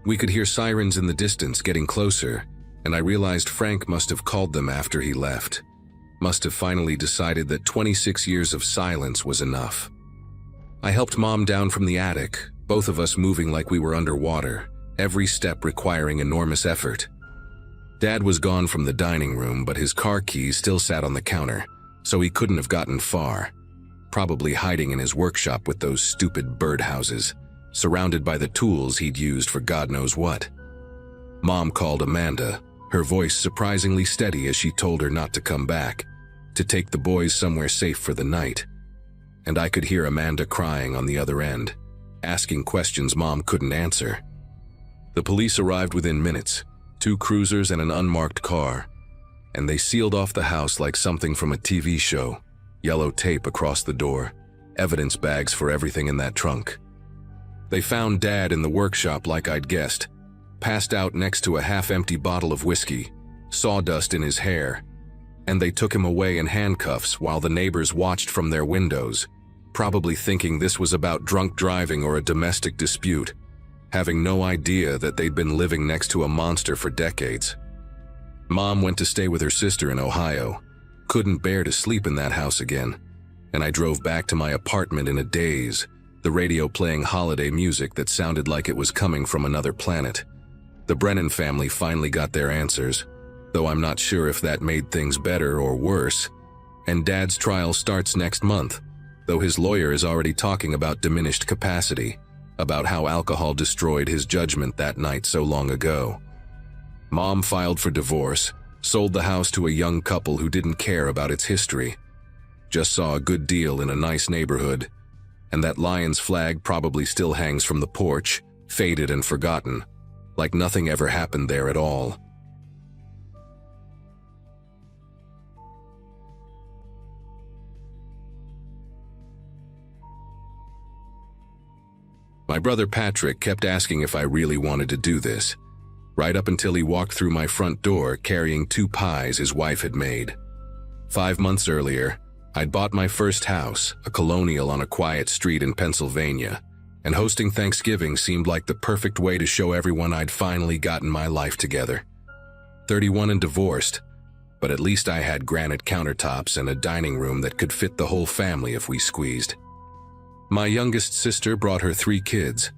[SPEAKER 1] We could hear sirens in the distance getting closer, and I realized Frank must have called them after he left. Must have finally decided that 26 years of silence was enough. I helped Mom down from the attic, both of us moving like we were underwater, every step requiring enormous effort. Dad was gone from the dining room, but his car keys still sat on the counter, so he couldn't have gotten far, probably hiding in his workshop with those stupid birdhouses, surrounded by the tools he'd used for God knows what. Mom called Amanda, her voice surprisingly steady as she told her not to come back, to take the boys somewhere safe for the night. And I could hear Amanda crying on the other end, asking questions Mom couldn't answer. The police arrived within minutes, 2 cruisers and an unmarked car, and they sealed off the house like something from a TV show, yellow tape across the door, evidence bags for everything in that trunk. They found Dad in the workshop like I'd guessed, passed out next to a half-empty bottle of whiskey, sawdust in his hair, and they took him away in handcuffs while the neighbors watched from their windows, probably thinking this was about drunk driving or a domestic dispute, having no idea that they'd been living next to a monster for decades. Mom went to stay with her sister in Ohio, couldn't bear to sleep in that house again, and I drove back to my apartment in a daze, the radio playing holiday music that sounded like it was coming from another planet. The Brennan family finally got their answers, though I'm not sure if that made things better or worse, and Dad's trial starts next month, though his lawyer is already talking about diminished capacity, about how alcohol destroyed his judgment that night so long ago. Mom filed for divorce, sold the house to a young couple who didn't care about its history, just saw a good deal in a nice neighborhood, and that Lions flag probably still hangs from the porch, faded and forgotten, like nothing ever happened there at all. My brother Patrick kept asking if I really wanted to do this, right up until he walked through my front door carrying 2 pies his wife had made. 5 months earlier, I'd bought my first house, a colonial on a quiet street in Pennsylvania, and hosting Thanksgiving seemed like the perfect way to show everyone I'd finally gotten my life together. 31 and divorced, but at least I had granite countertops and a dining room that could fit the whole family if we squeezed. My youngest sister brought her 3 kids.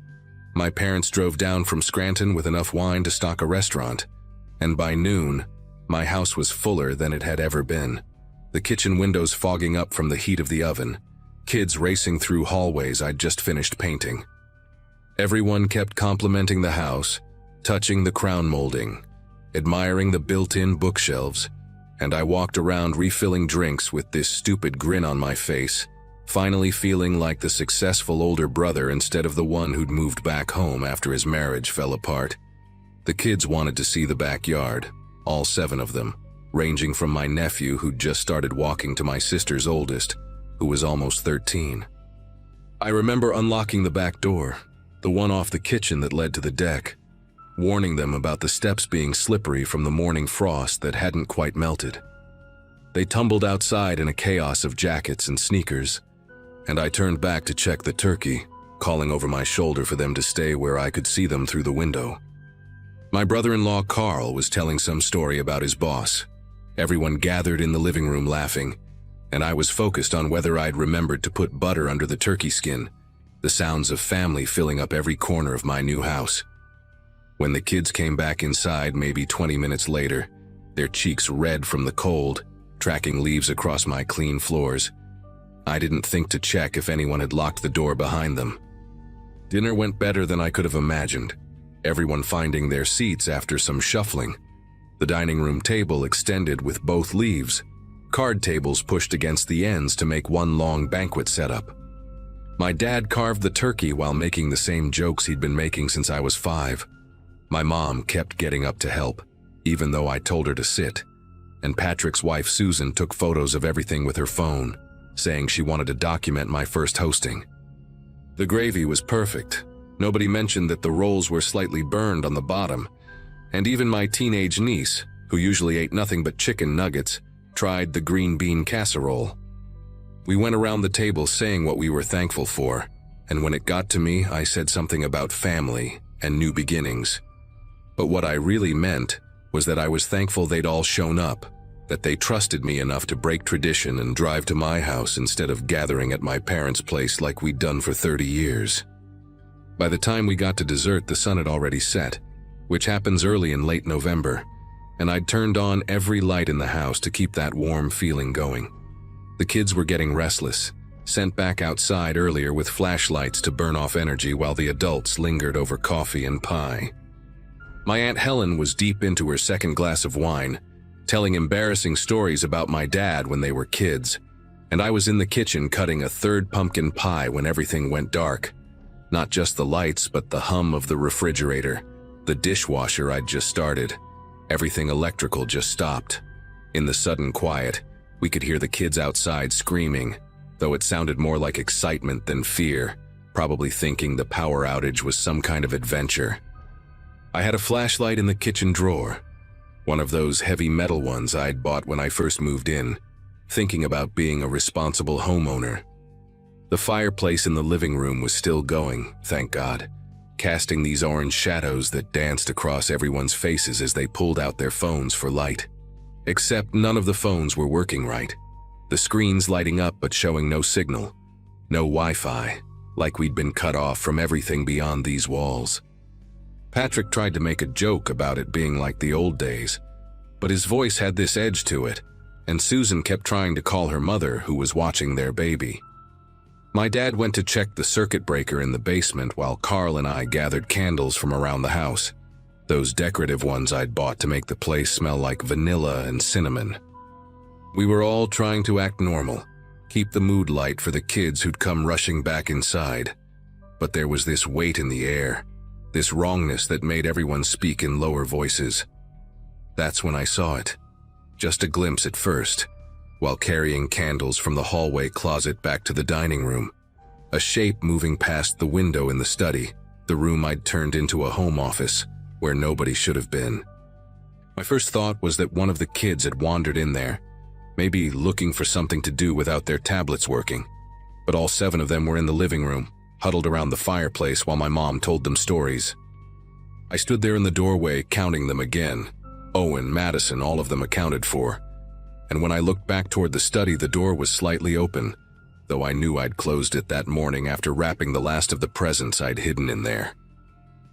[SPEAKER 1] My parents drove down from Scranton with enough wine to stock a restaurant, and by noon, my house was fuller than it had ever been. The kitchen windows fogging up from the heat of the oven, kids racing through hallways I'd just finished painting. Everyone kept complimenting the house, touching the crown molding, admiring the built-in bookshelves, and I walked around refilling drinks with this stupid grin on my face, finally feeling like the successful older brother instead of the one who'd moved back home after his marriage fell apart. The kids wanted to see the backyard, all 7 of them, ranging from my nephew who'd just started walking to my sister's oldest, who was almost 13. I remember unlocking the back door, the one off the kitchen that led to the deck, warning them about the steps being slippery from the morning frost that hadn't quite melted. They tumbled outside in a chaos of jackets and sneakers, and I turned back to check the turkey, calling over my shoulder for them to stay where I could see them through the window. My brother-in-law Carl was telling some story about his boss. Everyone gathered in the living room laughing, and I was focused on whether I'd remembered to put butter under the turkey skin, the sounds of family filling up every corner of my new house. When the kids came back inside maybe 20 minutes later, their cheeks red from the cold, tracking leaves across my clean floors, I didn't think to check if anyone had locked the door behind them. Dinner went better than I could have imagined, everyone finding their seats after some shuffling. The dining room table extended with both leaves, card tables pushed against the ends to make one long banquet setup. My dad carved the turkey while making the same jokes he'd been making since I was 5. My mom kept getting up to help, even though I told her to sit, and Patrick's wife Susan took photos of everything with her phone, saying she wanted to document my first hosting. The gravy was perfect. Nobody mentioned that the rolls were slightly burned on the bottom, and even my teenage niece, who usually ate nothing but chicken nuggets, tried the green bean casserole. We went around the table saying what we were thankful for, and when it got to me, I said something about family and new beginnings. But what I really meant was that I was thankful they'd all shown up, that they trusted me enough to break tradition and drive to my house instead of gathering at my parents' place like we'd done for 30 years. By the time we got to dessert, the sun had already set, which happens early in late November, and I'd turned on every light in the house to keep that warm feeling going. The kids were getting restless, sent back outside earlier with flashlights to burn off energy while the adults lingered over coffee and pie. My Aunt Helen was deep into her second glass of wine, telling embarrassing stories about my dad when they were kids, and I was in the kitchen cutting a third pumpkin pie when everything went dark. Not just the lights, but the hum of the refrigerator, the dishwasher I'd just started. Everything electrical just stopped. In the sudden quiet, we could hear the kids outside screaming, though it sounded more like excitement than fear, probably thinking the power outage was some kind of adventure. I had a flashlight in the kitchen drawer, one of those heavy metal ones I'd bought when I first moved in, thinking about being a responsible homeowner. The fireplace in the living room was still going, thank God, casting these orange shadows that danced across everyone's faces as they pulled out their phones for light. Except none of the phones were working right. The screens lighting up but showing no signal, no Wi-Fi, like we'd been cut off from everything beyond these walls. Patrick tried to make a joke about it being like the old days, but his voice had this edge to it, and Susan kept trying to call her mother, who was watching their baby. My dad went to check the circuit breaker in the basement while Carl and I gathered candles from around the house, those decorative ones I'd bought to make the place smell like vanilla and cinnamon. We were all trying to act normal, keep the mood light for the kids who'd come rushing back inside, but there was this weight in the air, this wrongness that made everyone speak in lower voices. That's when I saw it. Just a glimpse at first, while carrying candles from the hallway closet back to the dining room. A shape moving past the window in the study, the room I'd turned into a home office, where nobody should have been. My first thought was that one of the kids had wandered in there, maybe looking for something to do without their tablets working. But all 7 of them were in the living room, huddled around the fireplace while my mom told them stories. I stood there in the doorway counting them again. Owen, Madison, all of them accounted for. And when I looked back toward the study, the door was slightly open, though I knew I'd closed it that morning after wrapping the last of the presents I'd hidden in there.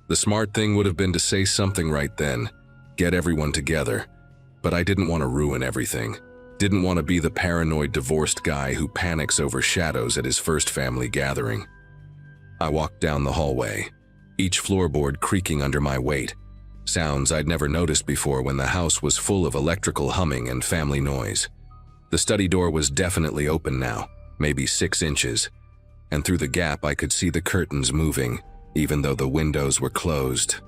[SPEAKER 1] The smart thing would have been to say something right then, get everyone together, but I didn't want to ruin everything. Didn't want to be the paranoid divorced guy who panics over shadows at his first family gathering. I walked down the hallway, each floorboard creaking under my weight, sounds I'd never noticed before when the house was full of electrical humming and family noise. The study door was definitely open now, maybe 6 inches, and through the gap I could see the curtains moving, even though the windows were closed.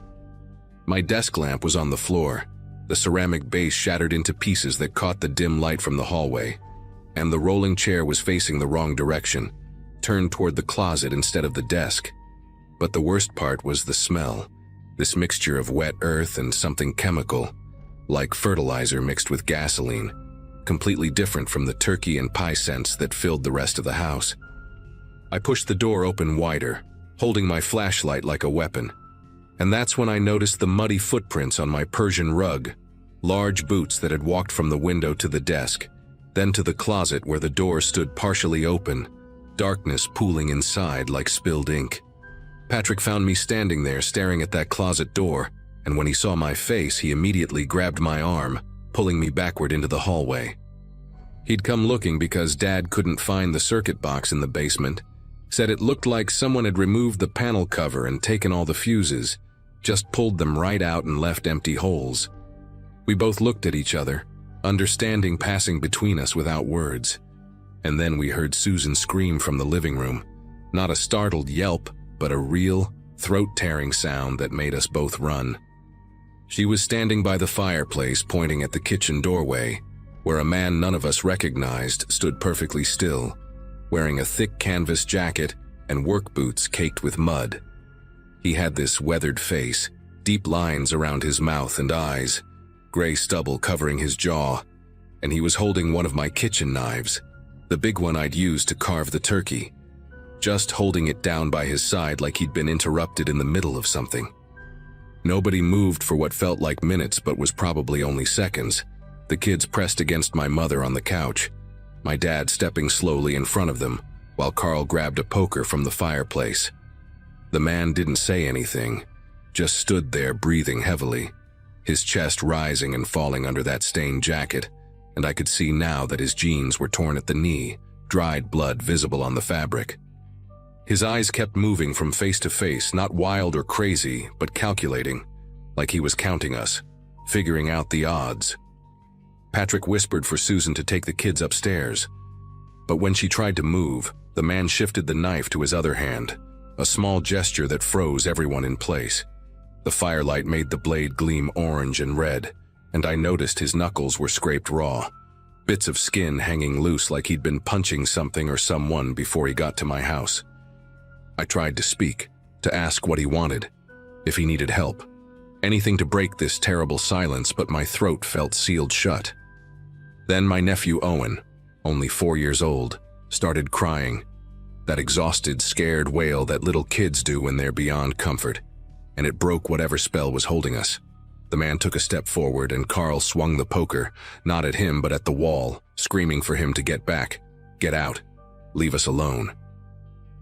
[SPEAKER 1] My desk lamp was on the floor, the ceramic base shattered into pieces that caught the dim light from the hallway, and the rolling chair was facing the wrong direction, turned toward the closet instead of the desk. But the worst part was the smell, this mixture of wet earth and something chemical, like fertilizer mixed with gasoline, completely different from the turkey and pie scents that filled the rest of the house. I pushed the door open wider, holding my flashlight like a weapon, and that's when I noticed the muddy footprints on my Persian rug, large boots that had walked from the window to the desk, then to the closet where the door stood partially open, darkness pooling inside like spilled ink. Patrick found me standing there staring at that closet door, and when he saw my face, he immediately grabbed my arm, pulling me backward into the hallway. He'd come looking because Dad couldn't find the circuit box in the basement, said it looked like someone had removed the panel cover and taken all the fuses, just pulled them right out and left empty holes. We both looked at each other, understanding passing between us without words. And then we heard Susan scream from the living room, not a startled yelp, but a real, throat-tearing sound that made us both run. She was standing by the fireplace pointing at the kitchen doorway, where a man none of us recognized stood perfectly still, wearing a thick canvas jacket and work boots caked with mud. He had this weathered face, deep lines around his mouth and eyes, gray stubble covering his jaw, and he was holding one of my kitchen knives, the big one I'd used to carve the turkey, just holding it down by his side like he'd been interrupted in the middle of something. Nobody moved for what felt like minutes but was probably only seconds. The kids pressed against my mother on the couch, my dad stepping slowly in front of them, while Carl grabbed a poker from the fireplace. The man didn't say anything, just stood there breathing heavily, his chest rising and falling under that stained jacket, and I could see now that his jeans were torn at the knee, dried blood visible on the fabric. His eyes kept moving from face to face, not wild or crazy, but calculating, like he was counting us, figuring out the odds. Patrick whispered for Susan to take the kids upstairs, but when she tried to move, the man shifted the knife to his other hand, a small gesture that froze everyone in place. The firelight made the blade gleam orange and red, and I noticed his knuckles were scraped raw, bits of skin hanging loose like he'd been punching something or someone before he got to my house. I tried to speak, to ask what he wanted, if he needed help. Anything to break this terrible silence, but my throat felt sealed shut. Then my nephew Owen, only 4 years old, started crying, that exhausted, scared wail that little kids do when they're beyond comfort, and it broke whatever spell was holding us. The man took a step forward and Carl swung the poker, not at him but at the wall, screaming for him to get back, get out, leave us alone.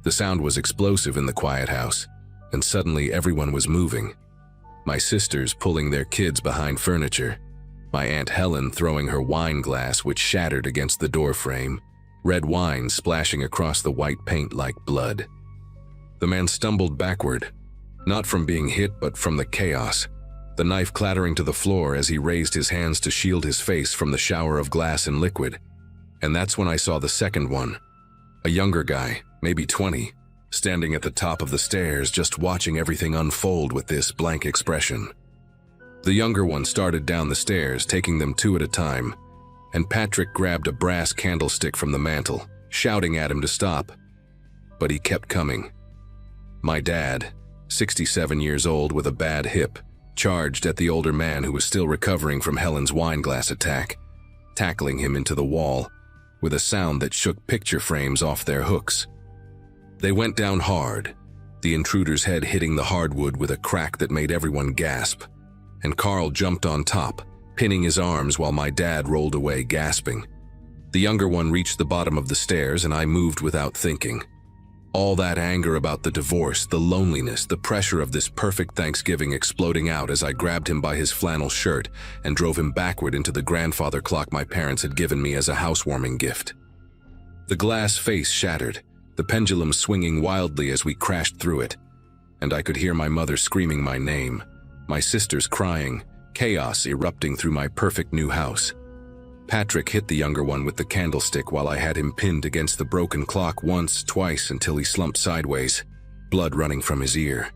[SPEAKER 1] The sound was explosive in the quiet house, and suddenly everyone was moving. My sisters pulling their kids behind furniture, my Aunt Helen throwing her wine glass which shattered against the door frame, red wine splashing across the white paint like blood. The man stumbled backward, not from being hit but from the chaos, the knife clattering to the floor as he raised his hands to shield his face from the shower of glass and liquid. And that's when I saw the second one, a younger guy, maybe 20, standing at the top of the stairs just watching everything unfold with this blank expression. The younger one started down the stairs, taking them 2 at a time, and Patrick grabbed a brass candlestick from the mantel, shouting at him to stop. But he kept coming. My dad, 67 years old with a bad hip, charged at the older man who was still recovering from Helen's wine glass attack, tackling him into the wall, with a sound that shook picture frames off their hooks. They went down hard, the intruder's head hitting the hardwood with a crack that made everyone gasp, and Carl jumped on top, pinning his arms while my dad rolled away gasping. The younger one reached the bottom of the stairs and I moved without thinking. All that anger about the divorce, the loneliness, the pressure of this perfect Thanksgiving exploding out as I grabbed him by his flannel shirt and drove him backward into the grandfather clock my parents had given me as a housewarming gift. The glass face shattered, the pendulum swinging wildly as we crashed through it, and I could hear my mother screaming my name, my sisters crying, chaos erupting through my perfect new house. Patrick hit the younger one with the candlestick while I had him pinned against the broken clock once, twice, until he slumped sideways, blood running from his ear.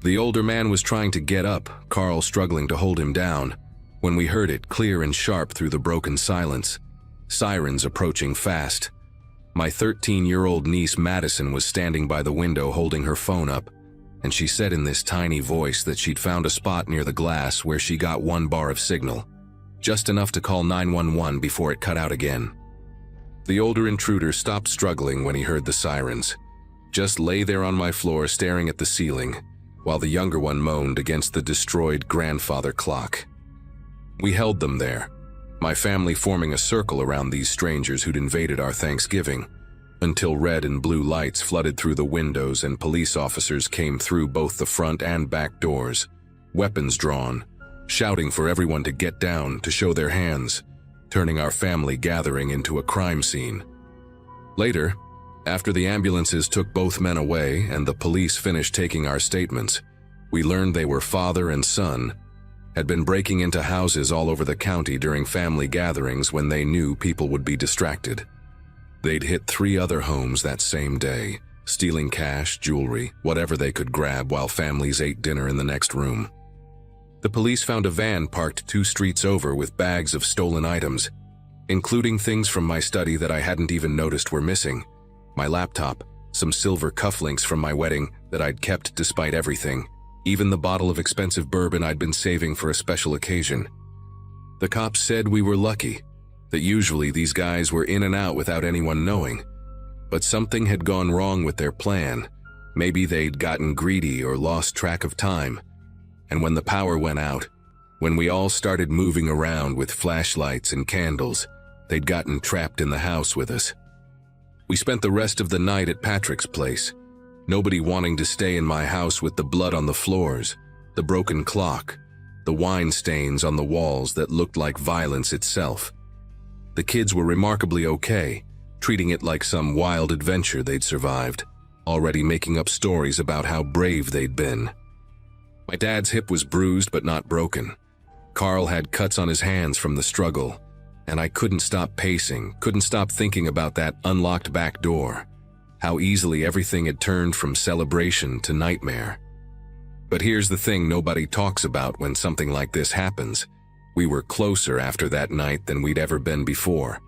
[SPEAKER 1] The older man was trying to get up, Carl struggling to hold him down, when we heard it clear and sharp through the broken silence. Sirens approaching fast. My 13-year-old niece Madison was standing by the window holding her phone up, and she said in this tiny voice that she'd found a spot near the glass where she got 1 bar of signal, just enough to call 911 before it cut out again. The older intruder stopped struggling when he heard the sirens, just lay there on my floor staring at the ceiling, while the younger one moaned against the destroyed grandfather clock. We held them there, my family forming a circle around these strangers who'd invaded our Thanksgiving, until red and blue lights flooded through the windows and police officers came through both the front and back doors, weapons drawn, shouting for everyone to get down, to show their hands, turning our family gathering into a crime scene. Later, after the ambulances took both men away and the police finished taking our statements, we learned they were father and son, had been breaking into houses all over the county during family gatherings when they knew people would be distracted. They'd hit 3 other homes that same day, stealing cash, jewelry, whatever they could grab while families ate dinner in the next room. The police found a van parked 2 streets over with bags of stolen items, including things from my study that I hadn't even noticed were missing, my laptop, some silver cufflinks from my wedding that I'd kept despite everything, even the bottle of expensive bourbon I'd been saving for a special occasion. The cops said we were lucky, that usually these guys were in and out without anyone knowing, but something had gone wrong with their plan. Maybe they'd gotten greedy or lost track of time, and when the power went out, when we all started moving around with flashlights and candles, they'd gotten trapped in the house with us. We spent the rest of the night at Patrick's place, Nobody wanting to stay in my house with the blood on the floors, the broken clock, the wine stains on the walls that looked like violence itself. The kids were remarkably okay, treating it like some wild adventure they'd survived, already making up stories about how brave they'd been. My dad's hip was bruised but not broken. Carl had cuts on his hands from the struggle, and I couldn't stop pacing, couldn't stop thinking about that unlocked back door, how easily everything had turned from celebration to nightmare. But here's the thing nobody talks about when something like this happens. We were closer after that night than we'd ever been before,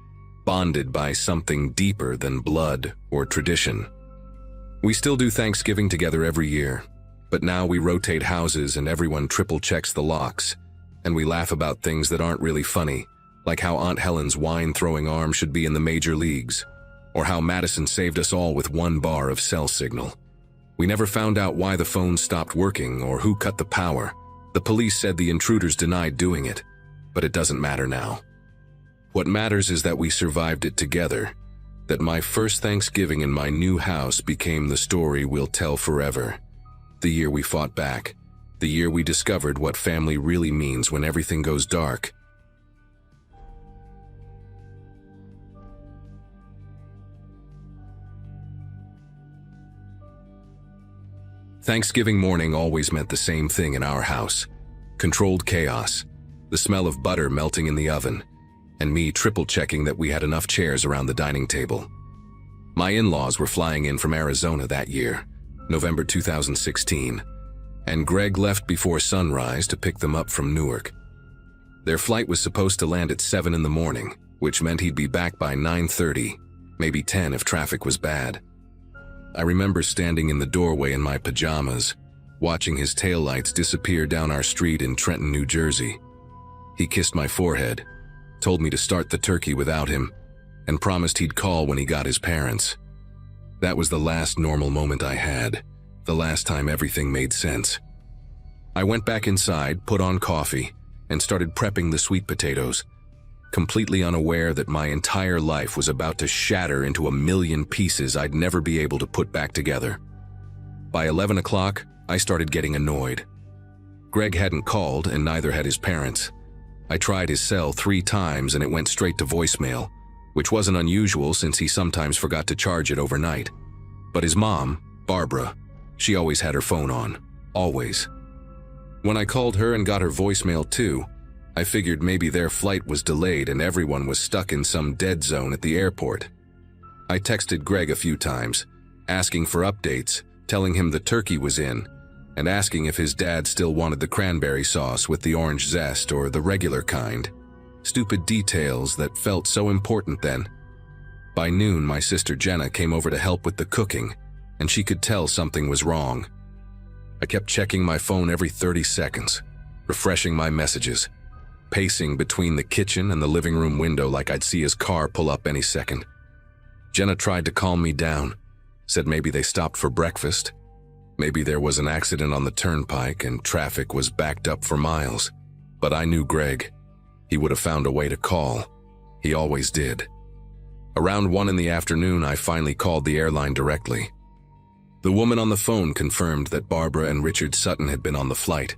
[SPEAKER 1] bonded by something deeper than blood or tradition. We still do Thanksgiving together every year, but now we rotate houses and everyone triple checks the locks, and we laugh about things that aren't really funny, like how Aunt Helen's wine-throwing arm should be in the major leagues, or how Madison saved us all with 1 bar of cell signal. We never found out why the phone stopped working or who cut the power. The police said the intruders denied doing it, but it doesn't matter now. What matters is that we survived it together, that my first Thanksgiving in my new house became the story we'll tell forever. The year we fought back, the year we discovered what family really means when everything goes dark. Thanksgiving morning always meant the same thing in our house. Controlled chaos, the smell of butter melting in the oven, and me triple-checking that we had enough chairs around the dining table. My in-laws were flying in from Arizona that year, November 2016, and Greg left before sunrise to pick them up from Newark. Their flight was supposed to land at 7 in the morning, which meant he'd be back by 9:30, maybe 10 if traffic was bad. I remember standing in the doorway in my pajamas, watching his taillights disappear down our street in Trenton, New Jersey. He kissed my forehead, told me to start the turkey without him, and promised he'd call when he got his parents. That was the last normal moment I had, the last time everything made sense. I went back inside, put on coffee, and started prepping the sweet potatoes, completely unaware that my entire life was about to shatter into a million pieces I'd never be able to put back together. By 11 o'clock, I started getting annoyed. Greg hadn't called, and neither had his parents. I tried his cell 3 times and it went straight to voicemail, which wasn't unusual since he sometimes forgot to charge it overnight. But his mom, Barbara, she always had her phone on, always. When I called her and got her voicemail too, I figured maybe their flight was delayed and everyone was stuck in some dead zone at the airport. I texted Greg a few times, asking for updates, telling him the turkey was in, and asking if his dad still wanted the cranberry sauce with the orange zest or the regular kind. Stupid details that felt so important then. By noon, my sister Jenna came over to help with the cooking, and she could tell something was wrong. I kept checking my phone every 30 seconds, refreshing my messages, pacing between the kitchen and the living room window like I'd see his car pull up any second. Jenna tried to calm me down, said maybe they stopped for breakfast. Maybe there was an accident on the turnpike and traffic was backed up for miles. But I knew Greg. He would have found a way to call. He always did. Around 1 in the afternoon, I finally called the airline directly. The woman on the phone confirmed that Barbara and Richard Sutton had been on the flight,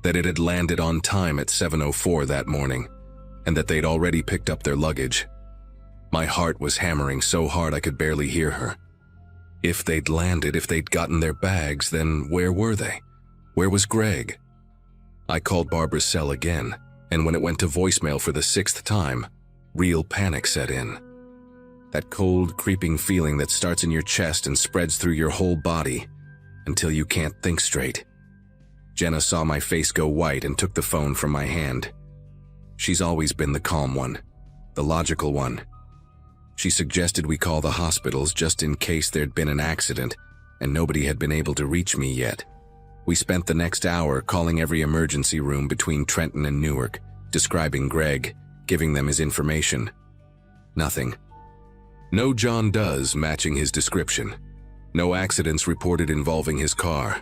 [SPEAKER 1] that it had landed on time at 7:04 that morning, and that they'd already picked up their luggage. My heart was hammering so hard I could barely hear her. If they'd landed, if they'd gotten their bags, then where were they? Where was Greg? I called Barbara's cell again, and when it went to voicemail for the 6th time, real panic set in. That cold, creeping feeling that starts in your chest and spreads through your whole body until you can't think straight. Jenna saw my face go white and took the phone from my hand. She's always been the calm one, the logical one. She suggested we call the hospitals just in case there'd been an accident and nobody had been able to reach me yet. We spent the next hour calling every emergency room between Trenton and Newark, describing Greg, giving them his information. Nothing. No John Does matching his description. No accidents reported involving his car.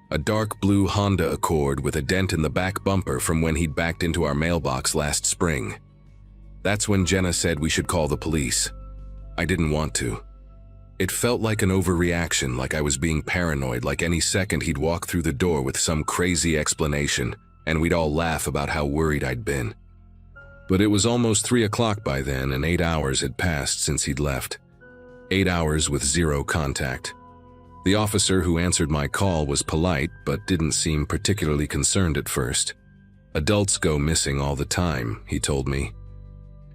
[SPEAKER 1] A dark blue Honda Accord with a dent in the back bumper from when he'd backed into our mailbox last spring. That's when Jenna said we should call the police. I didn't want to. It felt like an overreaction, like I was being paranoid, like any second he'd walk through the door with some crazy explanation, and we'd all laugh about how worried I'd been. But it was almost 3 o'clock by then, and 8 hours had passed since he'd left. 8 hours with zero contact. The officer who answered my call was polite, but didn't seem particularly concerned at first. Adults go missing all the time, he told me.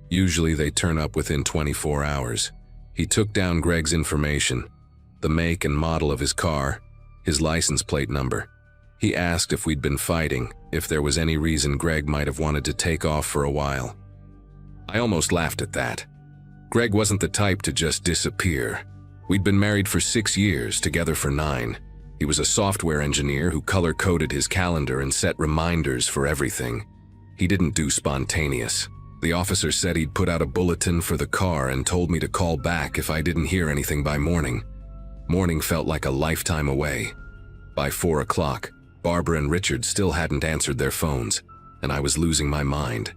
[SPEAKER 1] Usually they turn up within 24 hours. He took down Greg's information, the make and model of his car, his license plate number. He asked if we'd been fighting, if there was any reason Greg might have wanted to take off for a while. I almost laughed at that. Greg wasn't the type to just disappear. We'd been married for 6 years, together for 9. He was a software engineer who color-coded his calendar and set reminders for everything. He didn't do spontaneous. The officer said he'd put out a bulletin for the car and told me to call back if I didn't hear anything by morning. Morning felt like a lifetime away. By 4 o'clock, Barbara and Richard still hadn't answered their phones, and I was losing my mind.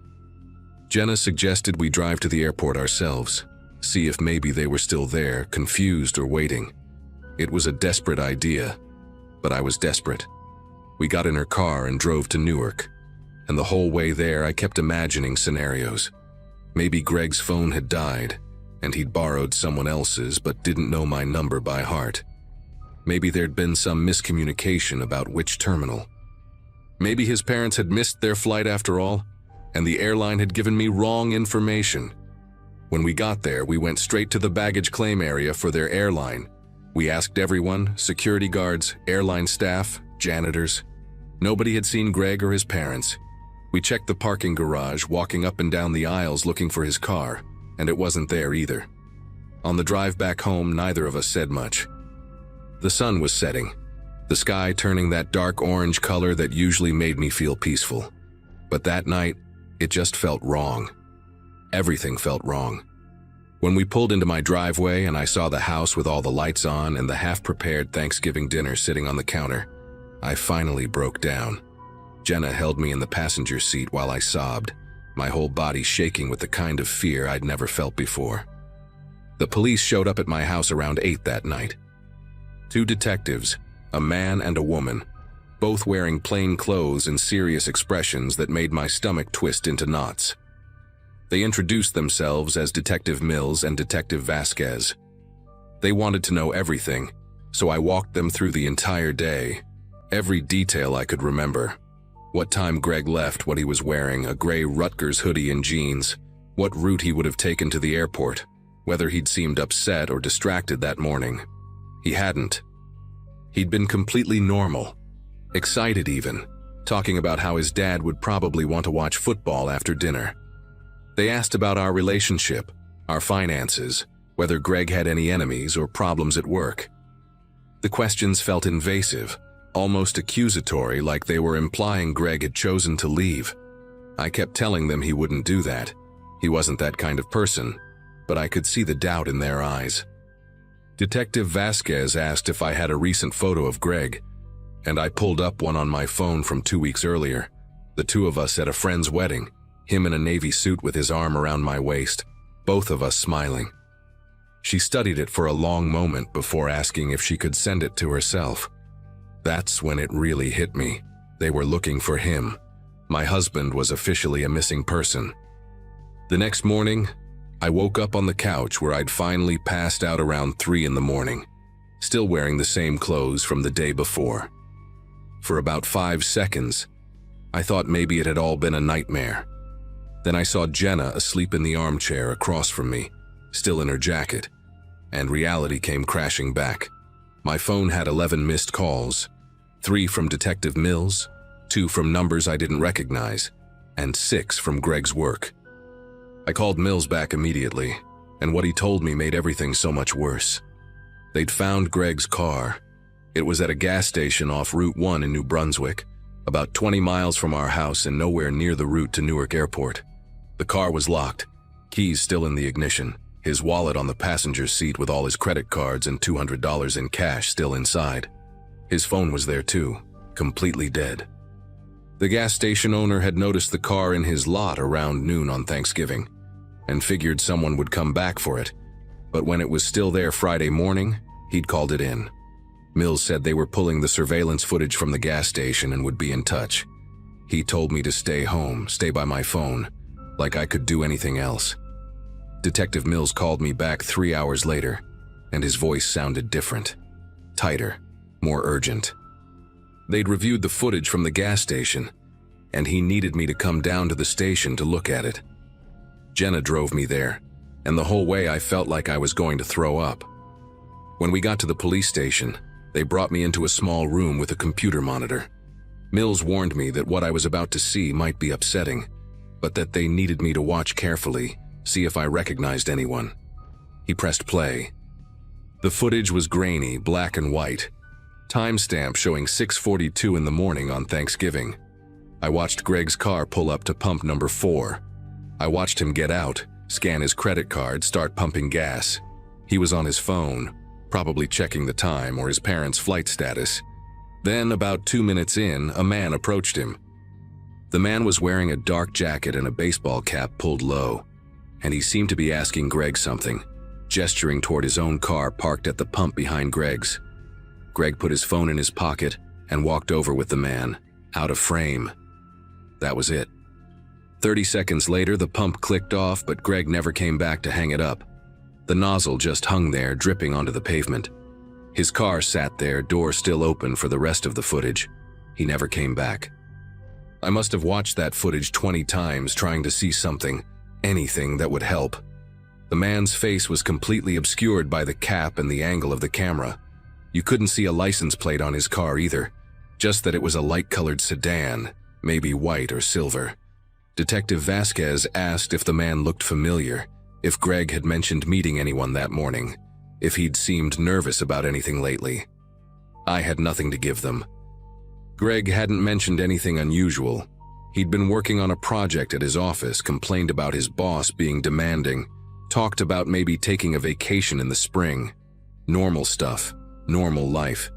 [SPEAKER 1] Jenna suggested we drive to the airport ourselves, see if maybe they were still there, confused or waiting. It was a desperate idea, but I was desperate. We got in her car and drove to Newark, and the whole way there I kept imagining scenarios. Maybe Greg's phone had died, and he'd borrowed someone else's but didn't know my number by heart. Maybe there'd been some miscommunication about which terminal. Maybe his parents had missed their flight after all, and the airline had given me wrong information. When we got there, we went straight to the baggage claim area for their airline. We asked everyone, security guards, airline staff, janitors. Nobody had seen Greg or his parents. We checked the parking garage, walking up and down the aisles looking for his car, and it wasn't there either. On the drive back home, neither of us said much. The sun was setting, the sky turning that dark orange color that usually made me feel peaceful. But that night, it just felt wrong. Everything felt wrong. When we pulled into my driveway and I saw the house with all the lights on and the half-prepared Thanksgiving dinner sitting on the counter, I finally broke down. Jenna held me in the passenger seat while I sobbed, my whole body shaking with the kind of fear I'd never felt before. The police showed up at my house around 8 that night. 2 detectives, a man and a woman, both wearing plain clothes and serious expressions that made my stomach twist into knots. They introduced themselves as Detective Mills and Detective Vasquez. They wanted to know everything, so I walked them through the entire day, every detail I could remember. What time Greg left, what he was wearing, a gray Rutgers hoodie and jeans, what route he would have taken to the airport, whether he'd seemed upset or distracted that morning. He hadn't. He'd been completely normal, excited even, talking about how his dad would probably want to watch football after dinner. They asked about our relationship, our finances, whether Greg had any enemies or problems at work. The questions felt invasive, almost accusatory, like they were implying Greg had chosen to leave. I kept telling them he wouldn't do that. He wasn't that kind of person, but I could see the doubt in their eyes. Detective Vasquez asked if I had a recent photo of Greg, and I pulled up one on my phone from 2 weeks earlier. The two of us at a friend's wedding, him in a navy suit with his arm around my waist, both of us smiling. She studied it for a long moment before asking if she could send it to herself. That's when it really hit me. They were looking for him. My husband was officially a missing person. The next morning, I woke up on the couch where I'd finally passed out around 3 in the morning, still wearing the same clothes from the day before. For about 5 seconds, I thought maybe it had all been a nightmare. Then I saw Jenna asleep in the armchair across from me, still in her jacket, and reality came crashing back. My phone had 11 missed calls, 3 from Detective Mills, 2 from numbers I didn't recognize, and 6 from Greg's work. I called Mills back immediately, and what he told me made everything so much worse. They'd found Greg's car. It was at a gas station off Route 1 in New Brunswick, about 20 miles from our house and nowhere near the route to Newark Airport. The car was locked, keys still in the ignition, his wallet on the passenger seat with all his credit cards and $200 in cash still inside. His phone was there too, completely dead. The gas station owner had noticed the car in his lot around noon on Thanksgiving and figured someone would come back for it. but when it was still there Friday morning, he'd called it in. Mills said they were pulling the surveillance footage from the gas station and would be in touch. He told me to stay home, stay by my phone, like I could do anything else. Detective Mills called me back 3 hours later, and his voice sounded different, tighter, more urgent. They'd reviewed the footage from the gas station, and he needed me to come down to the station to look at it. Jenna drove me there, and the whole way I felt like I was going to throw up. When we got to the police station, they brought me into a small room with a computer monitor. Mills warned me that what I was about to see might be upsetting, but that they needed me to watch carefully, see if I recognized anyone. He pressed play. The footage was grainy, black and white. Timestamp showing 6:42 in the morning on Thanksgiving. I watched Greg's car pull up to pump number 4. I watched him get out, scan his credit card, start pumping gas. He was on his phone, probably checking the time or his parents' flight status. Then, about 2 minutes in, a man approached him. The man was wearing a dark jacket and a baseball cap pulled low, and he seemed to be asking Greg something, gesturing toward his own car parked at the pump behind Greg's. Greg put his phone in his pocket and walked over with the man, out of frame. That was it. 30 seconds later, the pump clicked off, but Greg never came back to hang it up. The nozzle just hung there, dripping onto the pavement. His car sat there, door still open for the rest of the footage. He never came back. I must have watched that footage 20 times, trying to see something, anything that would help. The man's face was completely obscured by the cap and the angle of the camera. You couldn't see a license plate on his car either, just that it was a light-colored sedan, maybe white or silver. Detective Vasquez asked if the man looked familiar, if Greg had mentioned meeting anyone that morning, if he'd seemed nervous about anything lately. I had nothing to give them. Greg hadn't mentioned anything unusual. He'd been working on a project at his office, complained about his boss being demanding, talked about maybe taking a vacation in the spring. Normal stuff, normal life.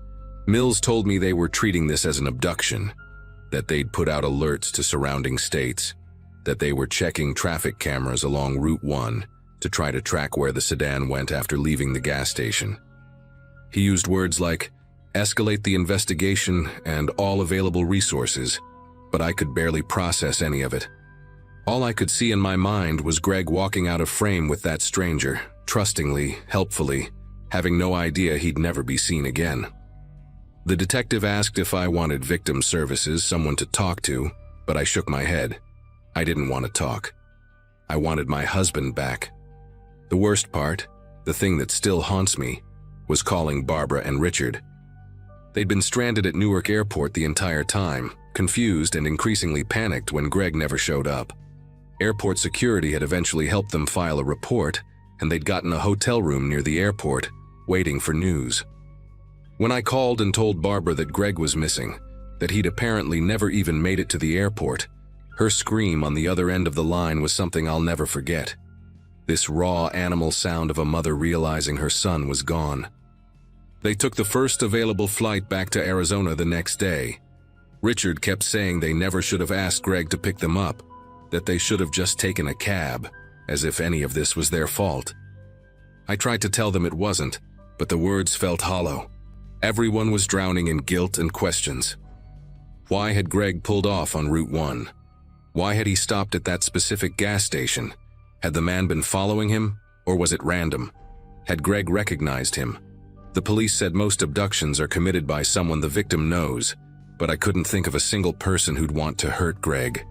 [SPEAKER 1] Mills told me they were treating this as an abduction, that they'd put out alerts to surrounding states, that they were checking traffic cameras along Route 1 to try to track where the sedan went after leaving the gas station. He used words like, escalate the investigation and all available resources, but I could barely process any of it. All I could see in my mind was Greg walking out of frame with that stranger, trustingly, helpfully, having no idea he'd never be seen again. The detective asked if I wanted victim services, someone to talk to, but I shook my head. I didn't want to talk. I wanted my husband back. The worst part, the thing that still haunts me, was calling Barbara and Richard. They'd been stranded at Newark Airport the entire time, confused and increasingly panicked when Greg never showed up. Airport security had eventually helped them file a report, and they'd gotten a hotel room near the airport, waiting for news. When I called and told Barbara that Greg was missing, that he'd apparently never even made it to the airport, her scream on the other end of the line was something I'll never forget. This raw animal sound of a mother realizing her son was gone. They took the first available flight back to Arizona the next day. Richard kept saying they never should have asked Greg to pick them up, that they should have just taken a cab, as if any of this was their fault. I tried to tell them it wasn't, but the words felt hollow. Everyone was drowning in guilt and questions. Why had Greg pulled off on Route 1? Why had he stopped at that specific gas station? Had the man been following him, or was it random? Had Greg recognized him? The police said most abductions are committed by someone the victim knows, but I couldn't think of a single person who'd want to hurt Greg.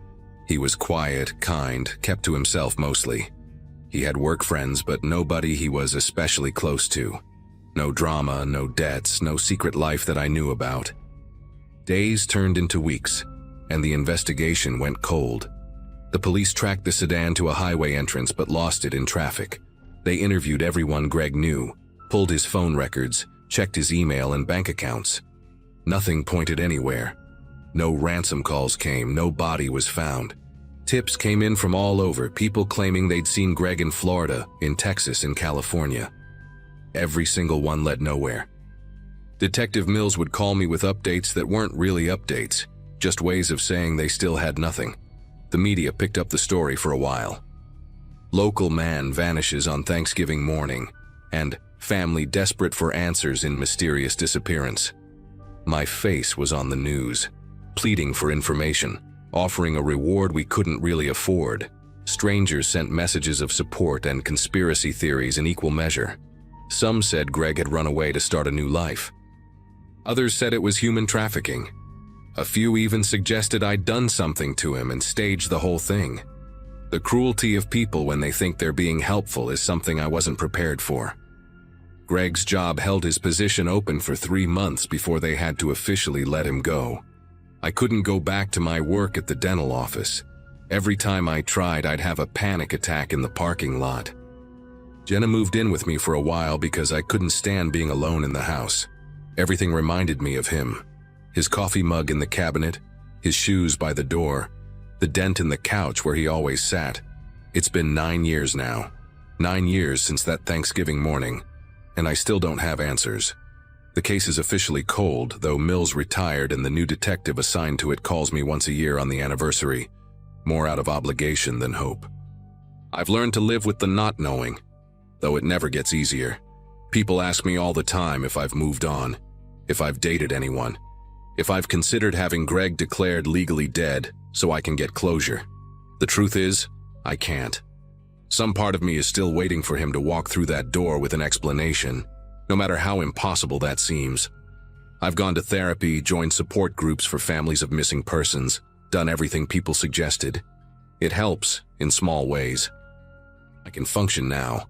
[SPEAKER 1] He was quiet, kind, kept to himself mostly. He had work friends, but nobody he was especially close to. No drama, no debts, no secret life that I knew about. Days turned into weeks, and the investigation went cold. The police tracked the sedan to a highway entrance but lost it in traffic. They interviewed everyone Greg knew, pulled his phone records, checked his email and bank accounts. Nothing pointed anywhere. No ransom calls came, no body was found. Tips came in from all over, people claiming they'd seen Greg in Florida, in Texas, in California. Every single one led nowhere. Detective Mills would call me with updates that weren't really updates, just ways of saying they still had nothing. The media picked up the story for a while. Local man vanishes on Thanksgiving morning. and family desperate for answers in mysterious disappearance. My face was on the news, pleading for information, offering a reward we couldn't really afford. Strangers sent messages of support and conspiracy theories in equal measure. Some said Greg had run away to start a new life. Others said it was human trafficking. A few even suggested I'd done something to him and staged the whole thing. The cruelty of people when they think they're being helpful is something I wasn't prepared for. Greg's job held his position open for 3 months before they had to officially let him go. I couldn't go back to my work at the dental office. Every time I tried, I'd have a panic attack in the parking lot. Jenna moved in with me for a while because I couldn't stand being alone in the house. Everything reminded me of him. His coffee mug in the cabinet, his shoes by the door, the dent in the couch where he always sat. It's been 9 years now. 9 years since that Thanksgiving morning, and I still don't have answers. The case is officially cold, though Mills retired and the new detective assigned to it calls me once a year on the anniversary, more out of obligation than hope. I've learned to live with the not knowing, though it never gets easier. People ask me all the time if I've moved on, if I've dated anyone, if I've considered having Greg declared legally dead so I can get closure. The truth is, I can't. Some part of me is still waiting for him to walk through that door with an explanation, no matter how impossible that seems. I've gone to therapy, joined support groups for families of missing persons, done everything people suggested. It helps, in small ways. I can function now.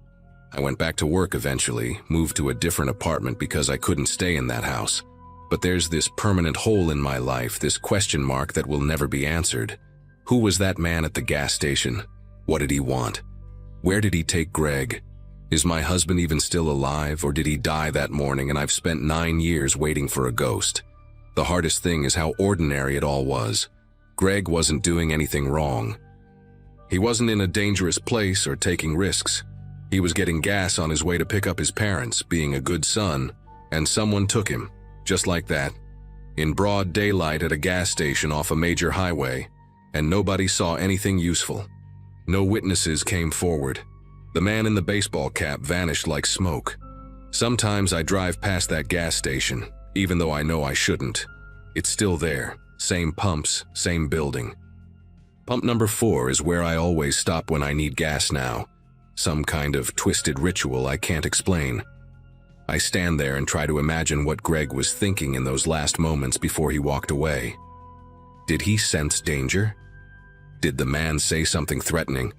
[SPEAKER 1] I went back to work eventually, moved to a different apartment because I couldn't stay in that house. But there's this permanent hole in my life, this question mark that will never be answered. Who was that man at the gas station? What did he want? Where did he take Greg? Is my husband even still alive, or did he die that morning and I've spent 9 years waiting for a ghost? The hardest thing is how ordinary it all was. Greg wasn't doing anything wrong. He wasn't in a dangerous place or taking risks. He was getting gas on his way to pick up his parents, being a good son, and someone took him, just like that, in broad daylight at a gas station off a major highway, and nobody saw anything useful. No witnesses came forward. The man in the baseball cap vanished like smoke. Sometimes I drive past that gas station, even though I know I shouldn't. It's still there, same pumps, same building. Pump number 4 is where I always stop when I need gas now. Some kind of twisted ritual I can't explain. I stand there and try to imagine what Greg was thinking in those last moments before he walked away. Did he sense danger? Did the man say something threatening?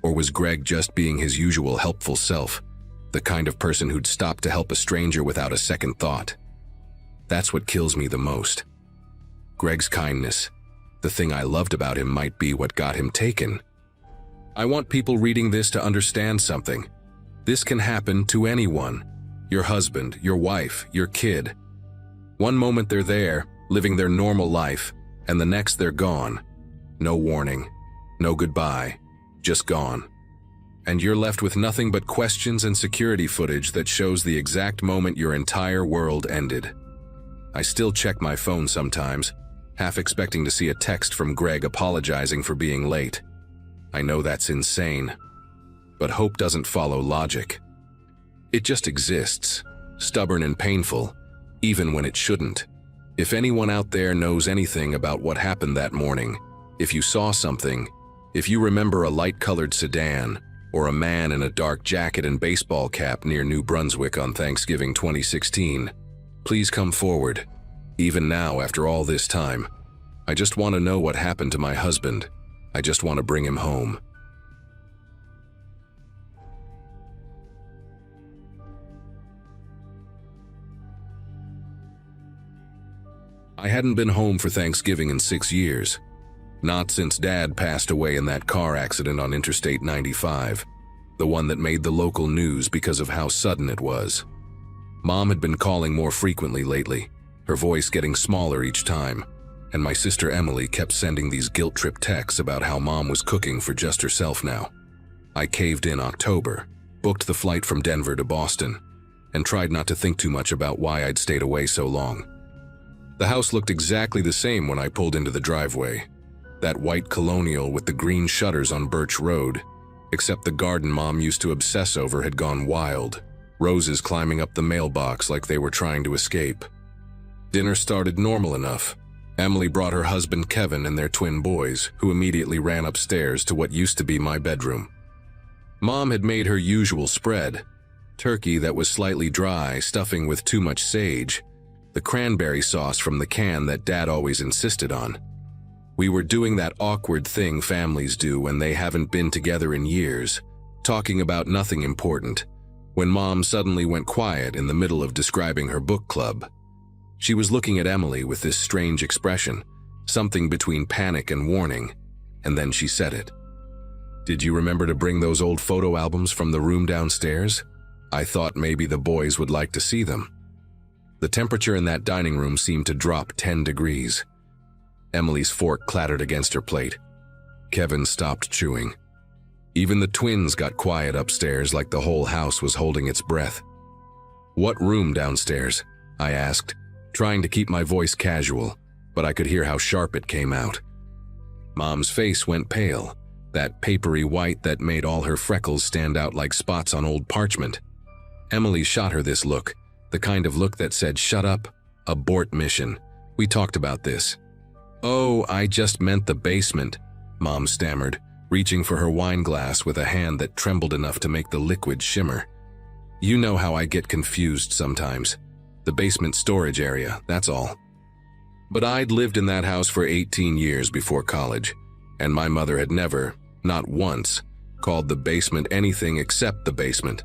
[SPEAKER 1] Or was Greg just being his usual helpful self, the kind of person who'd stop to help a stranger without a second thought? That's what kills me the most. Greg's kindness, the thing I loved about him, might be what got him taken. I want people reading this to understand something. This can happen to anyone. Your husband, your wife, your kid. One moment they're there, living their normal life, and the next they're gone. No warning, no goodbye, just gone. And you're left with nothing but questions and security footage that shows the exact moment your entire world ended. I still check my phone sometimes, half expecting to see a text from Greg apologizing for being late. I know that's insane, but hope doesn't follow logic. It just exists, stubborn and painful, even when it shouldn't. If anyone out there knows anything about what happened that morning, if you saw something, if you remember a light-colored sedan, or a man in a dark jacket and baseball cap near New Brunswick on Thanksgiving 2016, please come forward. Even now, after all this time, I just want to know what happened to my husband. I just want to bring him home. I hadn't been home for Thanksgiving in 6 years. Not since Dad passed away in that car accident on Interstate 95, the one that made the local news because of how sudden it was. Mom had been calling more frequently lately, her voice getting smaller each time, and my sister Emily kept sending these guilt-trip texts about how Mom was cooking for just herself now. I caved in October, booked the flight from Denver to Boston, and tried not to think too much about why I'd stayed away so long. The house looked exactly the same when I pulled into the driveway. That white colonial with the green shutters on Birch Road, except the garden Mom used to obsess over had gone wild. roses climbing up the mailbox like they were trying to escape. Dinner started normal enough. Emily brought her husband Kevin and their twin boys, who immediately ran upstairs to what used to be my bedroom. Mom had made her usual spread: turkey that was slightly dry, stuffing with too much sage, the cranberry sauce from the can that Dad always insisted on. We were doing that awkward thing families do when they haven't been together in years, talking about nothing important, when Mom suddenly went quiet in the middle of describing her book club. She was looking at Emily with this strange expression, something between panic and warning, and then she said it. "Did you remember to bring those old photo albums from the room downstairs? I thought maybe the boys would like to see them." The temperature in that dining room seemed to drop 10 degrees. Emily's fork clattered against her plate. Kevin stopped chewing. Even the twins got quiet upstairs, like the whole house was holding its breath. "What room downstairs?" I asked, trying to keep my voice casual, but I could hear how sharp it came out. Mom's face went pale, that papery white that made all her freckles stand out like spots on old parchment. Emily shot her this look, the kind of look that said, "Shut up, abort mission. We talked about this." "Oh, I just meant the basement," Mom stammered, reaching for her wine glass with a hand that trembled enough to make the liquid shimmer. "You know how I get confused sometimes. The basement storage area, that's all." But I'd lived in that house for 18 years before college, and my mother had never, not once, called the basement anything except the basement.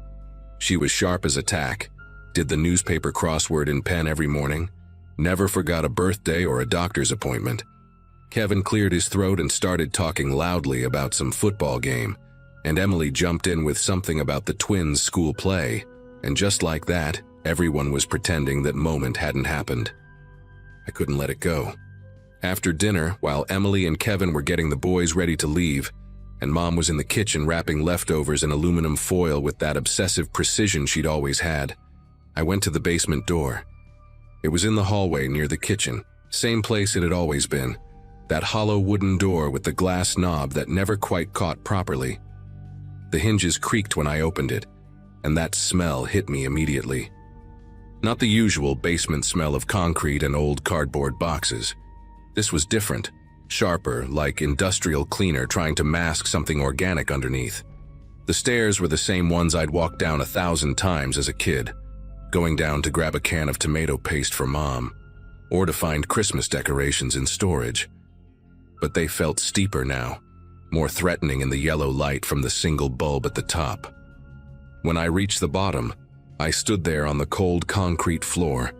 [SPEAKER 1] She was sharp as a tack, did the newspaper crossword in pen every morning, never forgot a birthday or a doctor's appointment. Kevin cleared his throat and started talking loudly about some football game, and Emily jumped in with something about the twins' school play, and just like that, everyone was pretending that moment hadn't happened. I couldn't let it go. After dinner, while Emily and Kevin were getting the boys ready to leave, and Mom was in the kitchen wrapping leftovers in aluminum foil with that obsessive precision she'd always had, I went to the basement door. It was in the hallway near the kitchen, same place it had always been, that hollow wooden door with the glass knob that never quite caught properly. The hinges creaked when I opened it, and that smell hit me immediately. Not the usual basement smell of concrete and old cardboard boxes. This was different, sharper, like industrial cleaner trying to mask something organic underneath. The stairs were the same ones I'd walked down 1,000 times as a kid, going down to grab a can of tomato paste for Mom, or to find Christmas decorations in storage. But they felt steeper now, more threatening in the yellow light from the single bulb at the top. When I reached the bottom, I stood there on the cold concrete floor,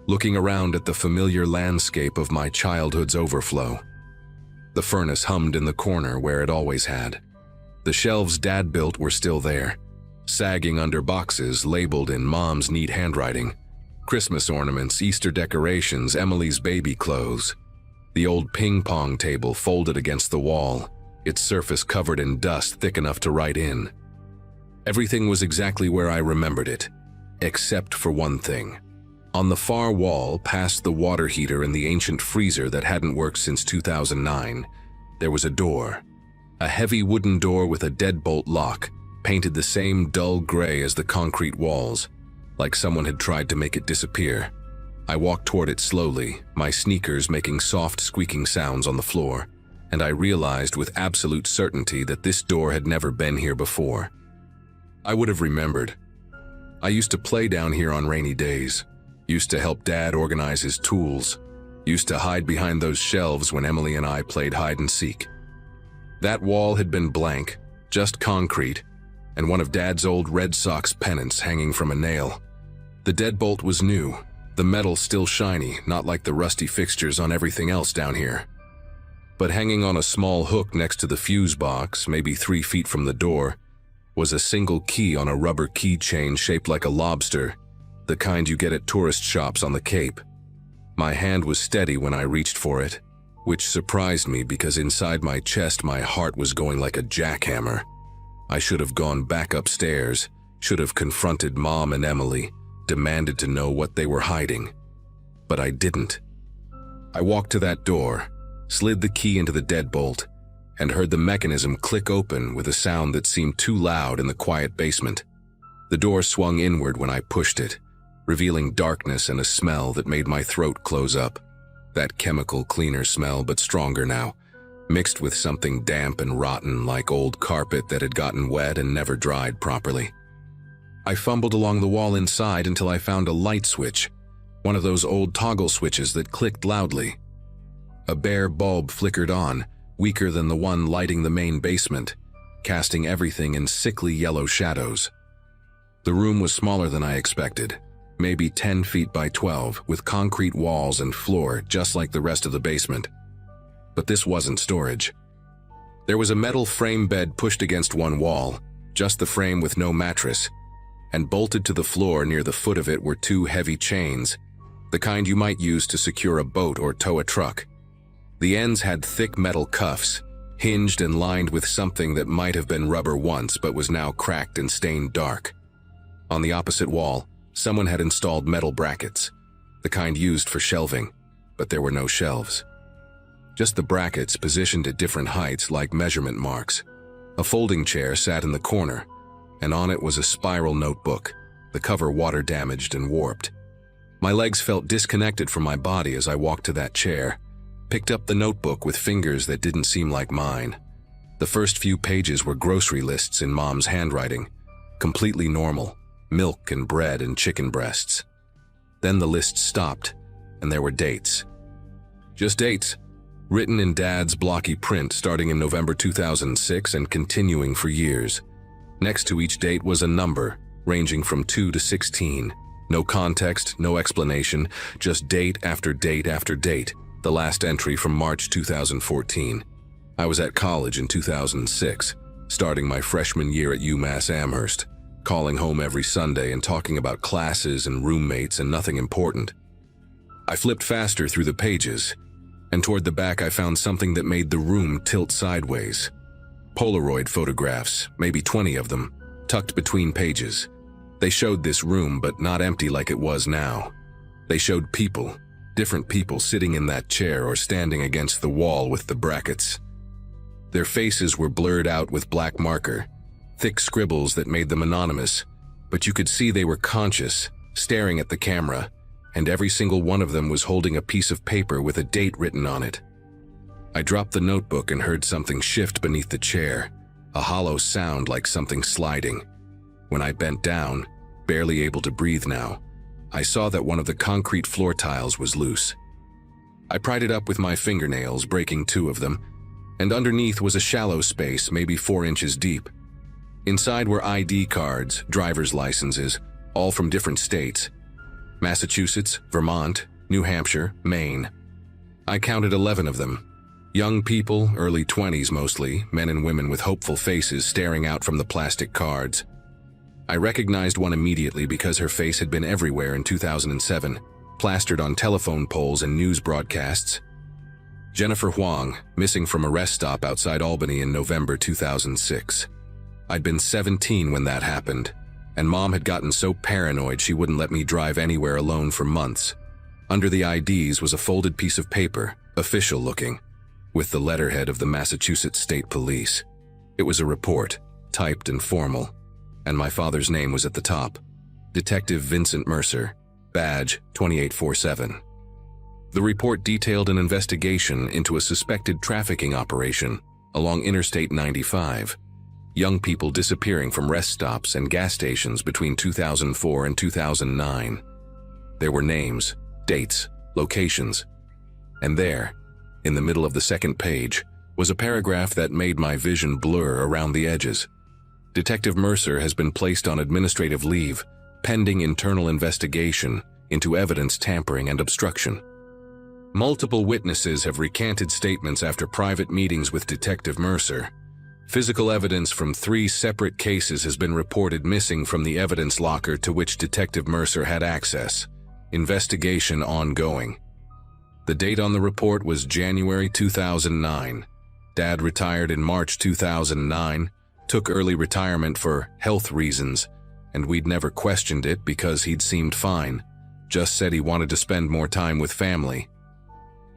[SPEAKER 1] looking around at the familiar landscape of my childhood's overflow. The furnace hummed in the corner where it always had. The shelves Dad built were still there, sagging under boxes labeled in Mom's neat handwriting. Christmas ornaments, Easter decorations, Emily's baby clothes. The old ping-pong table folded against the wall, its surface covered in dust thick enough to write in. Everything was exactly where I remembered it, except for one thing. On the far wall, past the water heater and the ancient freezer that hadn't worked since 2009, there was a door. A heavy wooden door with a deadbolt lock, painted the same dull gray as the concrete walls, like someone had tried to make it disappear. I walked toward it slowly, my sneakers making soft squeaking sounds on the floor, and I realized with absolute certainty that this door had never been here before. I would have remembered. I used to play down here on rainy days, used to help Dad organize his tools, used to hide behind those shelves when Emily and I played hide and seek. That wall had been blank, just concrete, and one of Dad's old Red Sox pennants hanging from a nail. The deadbolt was new, the metal still shiny, not like the rusty fixtures on everything else down here. But hanging on a small hook next to the fuse box, maybe 3 feet from the door, was a single key on a rubber keychain shaped like a lobster, the kind you get at tourist shops on the Cape. My hand was steady when I reached for it, which surprised me because inside my chest my heart was going like a jackhammer. I should have gone back upstairs, should have confronted Mom and Emily, demanded to know what they were hiding. But I didn't. I walked to that door, slid the key into the deadbolt, and heard the mechanism click open with a sound that seemed too loud in the quiet basement. The door swung inward when I pushed it, revealing darkness and a smell that made my throat close up. That chemical cleaner smell, but stronger now, mixed with something damp and rotten like old carpet that had gotten wet and never dried properly. I fumbled along the wall inside until I found a light switch, one of those old toggle switches that clicked loudly. A bare bulb flickered on, weaker than the one lighting the main basement, casting everything in sickly yellow shadows. The room was smaller than I expected, maybe 10 feet by 12, with concrete walls and floor just like the rest of the basement. But this wasn't storage. There was a metal frame bed pushed against one wall, just the frame with no mattress, and bolted to the floor near the foot of it were 2 heavy chains, the kind you might use to secure a boat or tow a truck. The ends had thick metal cuffs, hinged and lined with something that might have been rubber once but was now cracked and stained dark. On the opposite wall, someone had installed metal brackets, the kind used for shelving, but there were no shelves. Just the brackets positioned at different heights like measurement marks. A folding chair sat in the corner, and on it was a spiral notebook, the cover water-damaged and warped. My legs felt disconnected from my body as I walked to that chair, picked up the notebook with fingers that didn't seem like mine. The first few pages were grocery lists in Mom's handwriting, completely normal, milk and bread and chicken breasts. Then the list stopped, and there were dates. Just dates, written in Dad's blocky print starting in November 2006 and continuing for years. Next to each date was a number, ranging from 2 to 16. No context, no explanation, just date after date after date, the last entry from March 2014. I was at college in 2006, starting my freshman year at UMass Amherst, calling home every Sunday and talking about classes and roommates and nothing important. I flipped faster through the pages, and toward the back I found something that made the room tilt sideways. Polaroid photographs, maybe 20 of them, tucked between pages. They showed this room, but not empty like it was now. They showed people, different people sitting in that chair or standing against the wall with the brackets. Their faces were blurred out with black marker, thick scribbles that made them anonymous, but you could see they were conscious, staring at the camera, and every single one of them was holding a piece of paper with a date written on it. I dropped the notebook and heard something shift beneath the chair, a hollow sound like something sliding. When I bent down, barely able to breathe now, I saw that one of the concrete floor tiles was loose. I pried it up with my fingernails, breaking 2 of them, and underneath was a shallow space, maybe 4 inches deep. Inside were ID cards, driver's licenses, all from different states. Massachusetts, Vermont, New Hampshire, Maine. I counted 11 of them. Young people, early 20s mostly, men and women with hopeful faces staring out from the plastic cards. I recognized one immediately because her face had been everywhere in 2007, plastered on telephone poles and news broadcasts. Jennifer Huang, missing from a rest stop outside Albany in November 2006. I'd been 17 when that happened, and Mom had gotten so paranoid she wouldn't let me drive anywhere alone for months. Under the IDs was a folded piece of paper, official looking, with the letterhead of the Massachusetts State Police. It was a report, typed and formal, and my father's name was at the top. Detective Vincent Mercer, badge 2847. The report detailed an investigation into a suspected trafficking operation along Interstate 95. Young people disappearing from rest stops and gas stations between 2004 and 2009. There were names, dates, locations, and there, in the middle of the second page, was a paragraph that made my vision blur around the edges. Detective Mercer has been placed on administrative leave, pending internal investigation into evidence tampering and obstruction. Multiple witnesses have recanted statements after private meetings with Detective Mercer. Physical evidence from 3 separate cases has been reported missing from the evidence locker to which Detective Mercer had access. Investigation ongoing. The date on the report was January 2009. Dad retired in March 2009, took early retirement for health reasons, and we'd never questioned it because he'd seemed fine, just said he wanted to spend more time with family.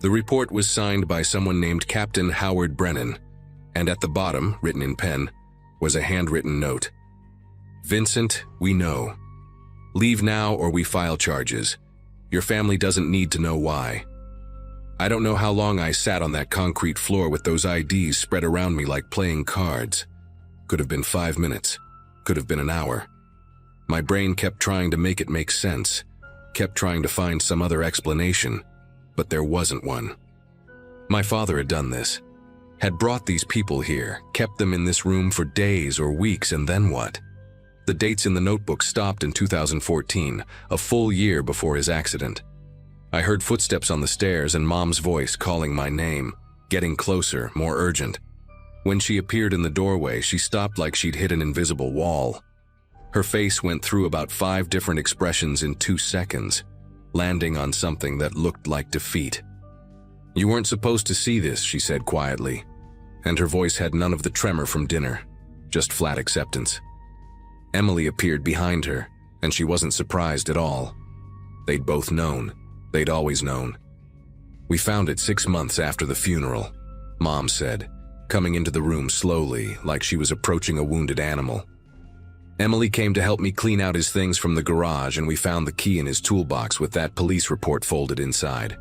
[SPEAKER 1] The report was signed by someone named Captain Howard Brennan, and at the bottom, written in pen, was a handwritten note. "Vincent, we know. Leave now or we file charges. Your family doesn't need to know why." I don't know how long I sat on that concrete floor with those IDs spread around me like playing cards. Could have been 5 minutes. Could have been an hour. My brain kept trying to make it make sense, kept trying to find some other explanation, but there wasn't one. My father had done this, had brought these people here, kept them in this room for days or weeks, and then what? The dates in the notebook stopped in 2014, a full year before his accident. I heard footsteps on the stairs and Mom's voice calling my name, getting closer, more urgent. When she appeared in the doorway, she stopped like she'd hit an invisible wall. Her face went through about 5 different expressions in 2 seconds, landing on something that looked like defeat. "You weren't supposed to see this," she said quietly, and her voice had none of the tremor from dinner, just flat acceptance. Emily appeared behind her, and she wasn't surprised at all. They'd both known. They'd always known. "We found it 6 months after the funeral," Mom said, coming into the room slowly, like she was approaching a wounded animal. "Emily came to help me clean out his things from the garage, and we found the key in his toolbox with that police report folded inside.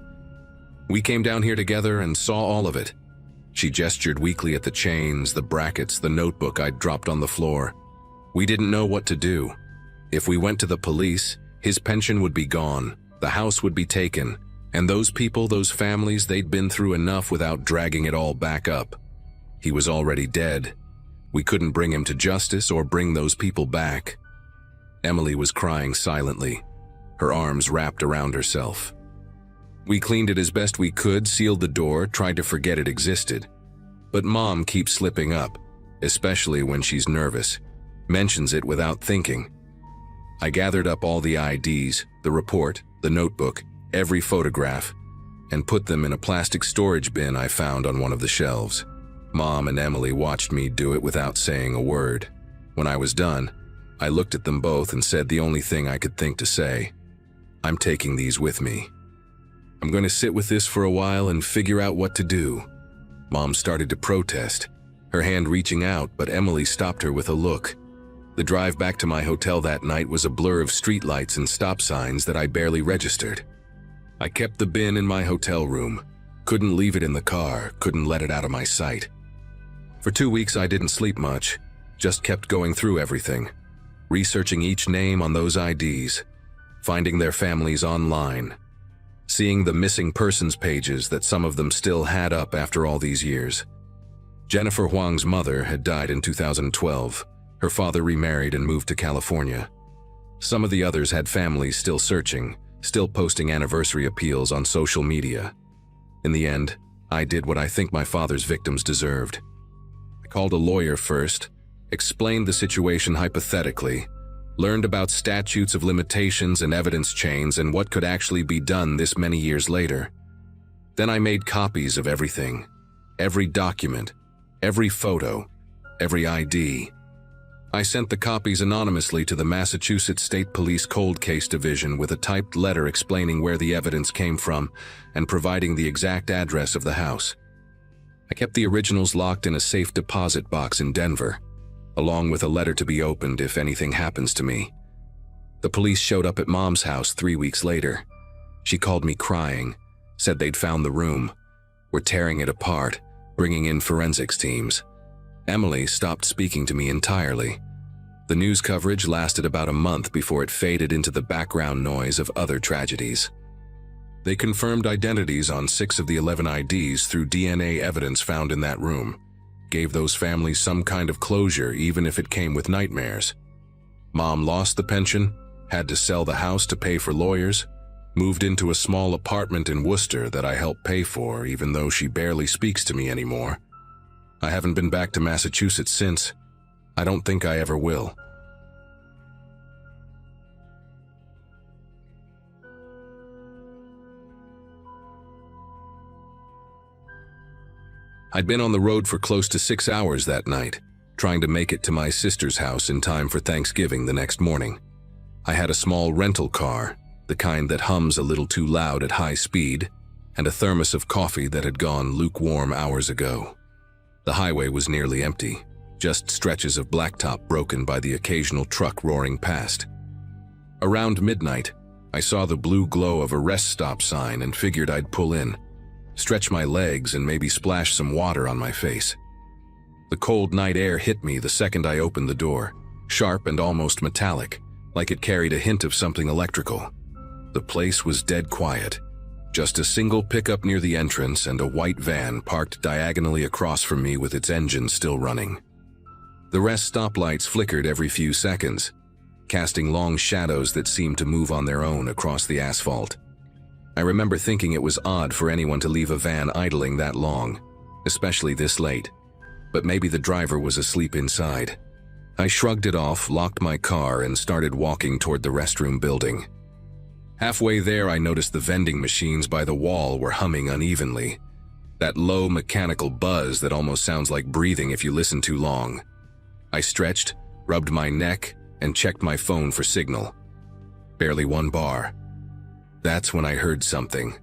[SPEAKER 1] We came down here together and saw all of it." She gestured weakly at the chains, the brackets, the notebook I'd dropped on the floor. "We didn't know what to do. If we went to the police, his pension would be gone. The house would be taken, and those people, those families, they'd been through enough without dragging it all back up. He was already dead. We couldn't bring him to justice or bring those people back." Emily was crying silently, her arms wrapped around herself. "We cleaned it as best we could, sealed the door, tried to forget it existed. But Mom keeps slipping up, especially when she's nervous, mentions it without thinking. I gathered up all the IDs, the report, the notebook, every photograph, and put them in a plastic storage bin I found on one of the shelves. Mom and Emily watched me do it without saying a word. When I was done, I looked at them both and said the only thing I could think to say: "I'm taking these with me. I'm going to sit with this for a while and figure out what to do." Mom started to protest, her hand reaching out, but Emily stopped her with a look. The drive back to my hotel that night was a blur of streetlights and stop signs that I barely registered. I kept the bin in my hotel room, couldn't leave it in the car, couldn't let it out of my sight. For 2 weeks I didn't sleep much, just kept going through everything, researching each name on those IDs, finding their families online, seeing the missing persons pages that some of them still had up after all these years. Jennifer Huang's mother had died in 2012. Her father remarried and moved to California. Some of the others had families still searching, still posting anniversary appeals on social media. In the end, I did what I think my father's victims deserved. I called a lawyer first, explained the situation hypothetically, learned about statutes of limitations and evidence chains and what could actually be done this many years later. Then I made copies of everything, every document, every photo, every ID. I sent the copies anonymously to the Massachusetts State Police Cold Case Division with a typed letter explaining where the evidence came from and providing the exact address of the house. I kept the originals locked in a safe deposit box in Denver, along with a letter to be opened if anything happens to me. The police showed up at Mom's house 3 weeks later. She called me crying, said they'd found the room, were tearing it apart, bringing in forensics teams. Emily stopped speaking to me entirely. The news coverage lasted about a month before it faded into the background noise of other tragedies. They confirmed identities on 6 of the 11 IDs through DNA evidence found in that room, gave those families some kind of closure even if it came with nightmares. Mom lost the pension, had to sell the house to pay for lawyers, moved into a small apartment in Worcester that I helped pay for even though she barely speaks to me anymore. I haven't been back to Massachusetts since. I don't think I ever will. I'd been on the road for close to 6 hours that night, trying to make it to my sister's house in time for Thanksgiving the next morning. I had a small rental car, the kind that hums a little too loud at high speed, and a thermos of coffee that had gone lukewarm hours ago. The highway was nearly empty. just stretches of blacktop broken by the occasional truck roaring past. Around midnight, I saw the blue glow of a rest stop sign and figured I'd pull in, stretch my legs and maybe splash some water on my face. The cold night air hit me the second I opened the door, sharp and almost metallic, like it carried a hint of something electrical. The place was dead quiet. Just a single pickup near the entrance and a white van parked diagonally across from me with its engine still running. The rest stop lights flickered every few seconds, casting long shadows that seemed to move on their own across the asphalt. I remember thinking it was odd for anyone to leave a van idling that long, especially this late, but maybe the driver was asleep inside. I shrugged it off, locked my car, and started walking toward the restroom building. Halfway there, I noticed the vending machines by the wall were humming unevenly, that low mechanical buzz that almost sounds like breathing if you listen too long. I stretched, rubbed my neck, and checked my phone for signal. Barely one bar. That's when I heard something.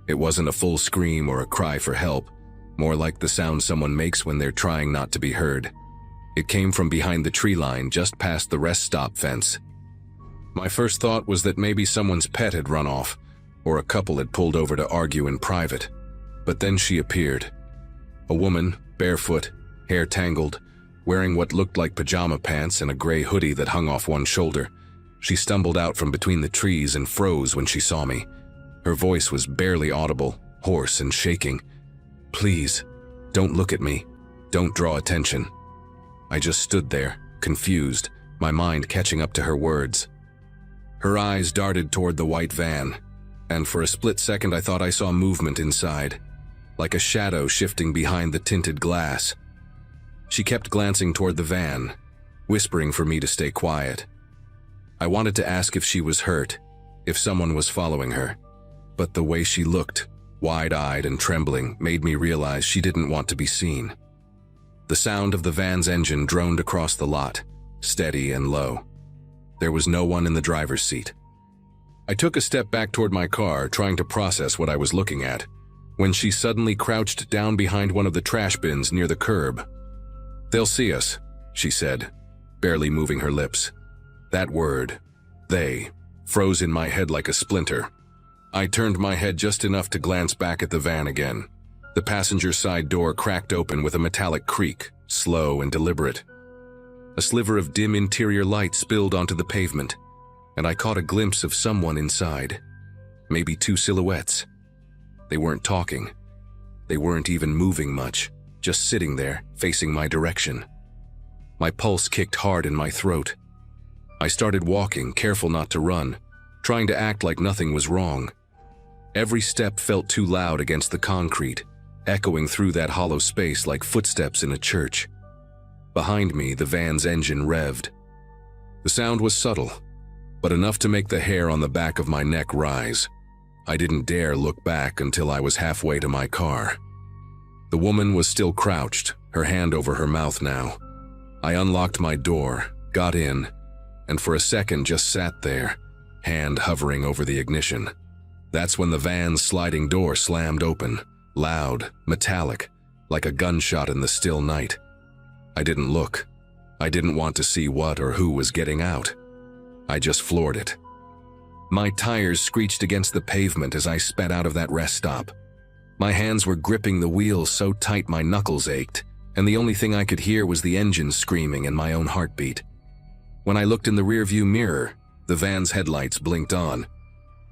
[SPEAKER 1] It wasn't a full scream or a cry for help, more like the sound someone makes when they're trying not to be heard. It came from behind the tree line just past the rest stop fence. My first thought was that maybe someone's pet had run off, or a couple had pulled over to argue in private. But then she appeared. A woman, barefoot, hair tangled, wearing what looked like pajama pants and a gray hoodie that hung off one shoulder. She stumbled out from between the trees and froze when she saw me. Her voice was barely audible, hoarse and shaking. "Please, don't look at me. Don't draw attention." I just stood there, confused, my mind catching up to her words. Her eyes darted toward the white van, and for a split second I thought I saw movement inside, like a shadow shifting behind the tinted glass. She kept glancing toward the van, whispering for me to stay quiet. I wanted to ask if she was hurt, if someone was following her, but the way she looked, wide-eyed and trembling, made me realize she didn't want to be seen. The sound of the van's engine droned across the lot, steady and low. There was no one in the driver's seat. I took a step back toward my car, trying to process what I was looking at, when she suddenly crouched down behind one of the trash bins near the curb. "They'll see us," she said, barely moving her lips. That word, "they," froze in my head like a splinter. I turned my head just enough to glance back at the van again. The passenger side door cracked open with a metallic creak, slow and deliberate. A sliver of dim interior light spilled onto the pavement, and I caught a glimpse of someone inside. Maybe two silhouettes. They weren't talking. They weren't even moving much, just sitting there, facing my direction. My pulse kicked hard in my throat. I started walking, careful not to run, trying to act like nothing was wrong. Every step felt too loud against the concrete, echoing through that hollow space like footsteps in a church. Behind me, the van's engine revved. The sound was subtle, but enough to make the hair on the back of my neck rise. I didn't dare look back until I was halfway to my car. The woman was still crouched, her hand over her mouth now. I unlocked my door, got in, and for a second just sat there, hand hovering over the ignition. That's when the van's sliding door slammed open, loud, metallic, like a gunshot in the still night. I didn't look. I didn't want to see what or who was getting out. I just floored it. My tires screeched against the pavement as I sped out of that rest stop. My hands were gripping the wheels so tight my knuckles ached, and the only thing I could hear was the engine screaming and my own heartbeat. When I looked in the rearview mirror, the van's headlights blinked on,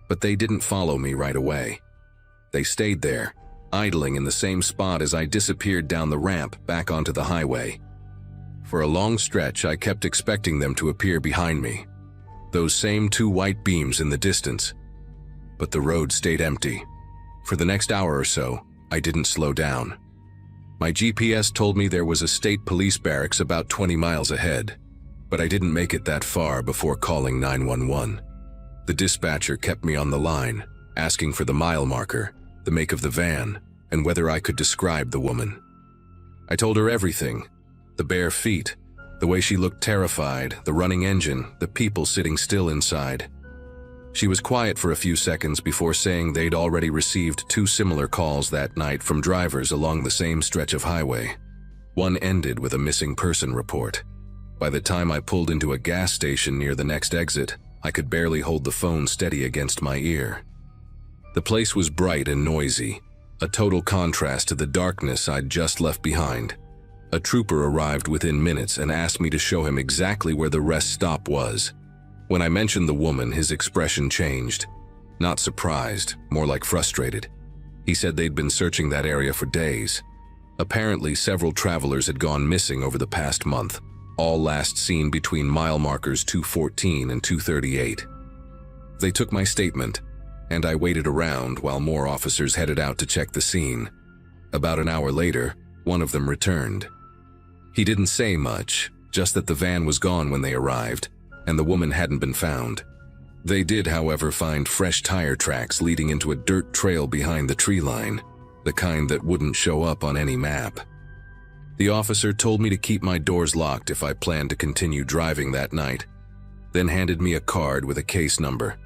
[SPEAKER 1] but they didn't follow me right away. They stayed there, idling in the same spot as I disappeared down the ramp back onto the highway. For a long stretch, I kept expecting them to appear behind me, those same two white beams in the distance. But the road stayed empty. For the next hour or so, I didn't slow down. My GPS told me there was a state police barracks about 20 miles ahead, but I didn't make it that far before calling 911. The dispatcher kept me on the line, asking for the mile marker, the make of the van, and whether I could describe the woman. I told her everything: the bare feet, the way she looked terrified, the running engine, the people sitting still inside. She was quiet for a few seconds before saying they'd already received 2 similar calls that night from drivers along the same stretch of highway. One ended with a missing person report. By the time I pulled into a gas station near the next exit, I could barely hold the phone steady against my ear. The place was bright and noisy, a total contrast to the darkness I'd just left behind. A trooper arrived within minutes and asked me to show him exactly where the rest stop was. When I mentioned the woman, his expression changed. Not surprised, more like frustrated. He said they'd been searching that area for days. Apparently, several travelers had gone missing over the past month, all last seen between mile markers 214 and 238. They took my statement, and I waited around while more officers headed out to check the scene. About an hour later, one of them returned. He didn't say much, just that the van was gone when they arrived, and the woman hadn't been found. They did, however, find fresh tire tracks leading into a dirt trail behind the tree line, the kind that wouldn't show up on any map. The officer told me to keep my doors locked if I planned to continue driving that night, then handed me a card with a case number.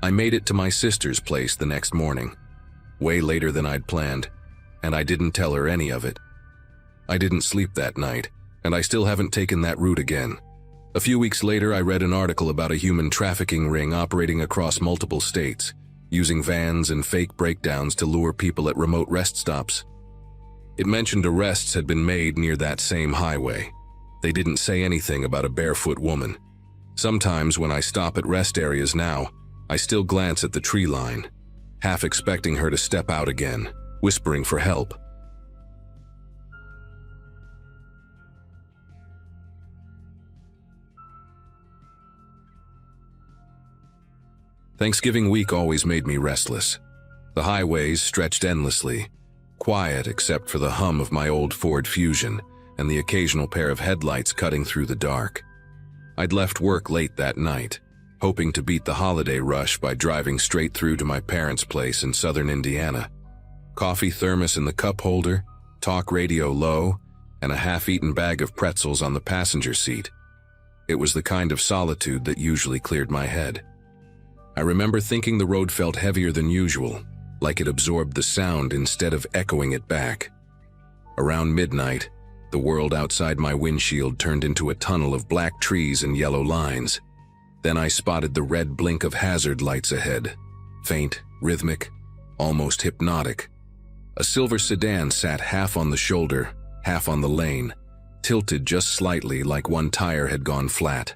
[SPEAKER 1] I made it to my sister's place the next morning, way later than I'd planned, and I didn't tell her any of it. I didn't sleep that night, and I still haven't taken that route again. A few weeks later, I read an article about a human trafficking ring operating across multiple states, using vans and fake breakdowns to lure people at remote rest stops. It mentioned arrests had been made near that same highway. They didn't say anything about a barefoot woman. Sometimes when I stop at rest areas now, I still glance at the tree line, half expecting her to step out again, whispering for help. Thanksgiving week always made me restless. The highways stretched endlessly, quiet except for the hum of my old Ford Fusion and the occasional pair of headlights cutting through the dark. I'd left work late that night, hoping to beat the holiday rush by driving straight through to my parents' place in southern Indiana. Coffee thermos in the cup holder, talk radio low, and a half-eaten bag of pretzels on the passenger seat. It was the kind of solitude that usually cleared my head. I remember thinking the road felt heavier than usual, like it absorbed the sound instead of echoing it back. Around midnight, the world outside my windshield turned into a tunnel of black trees and yellow lines. Then I spotted the red blink of hazard lights ahead, faint, rhythmic, almost hypnotic. A silver sedan sat half on the shoulder, half on the lane, tilted just slightly like one tire had gone flat.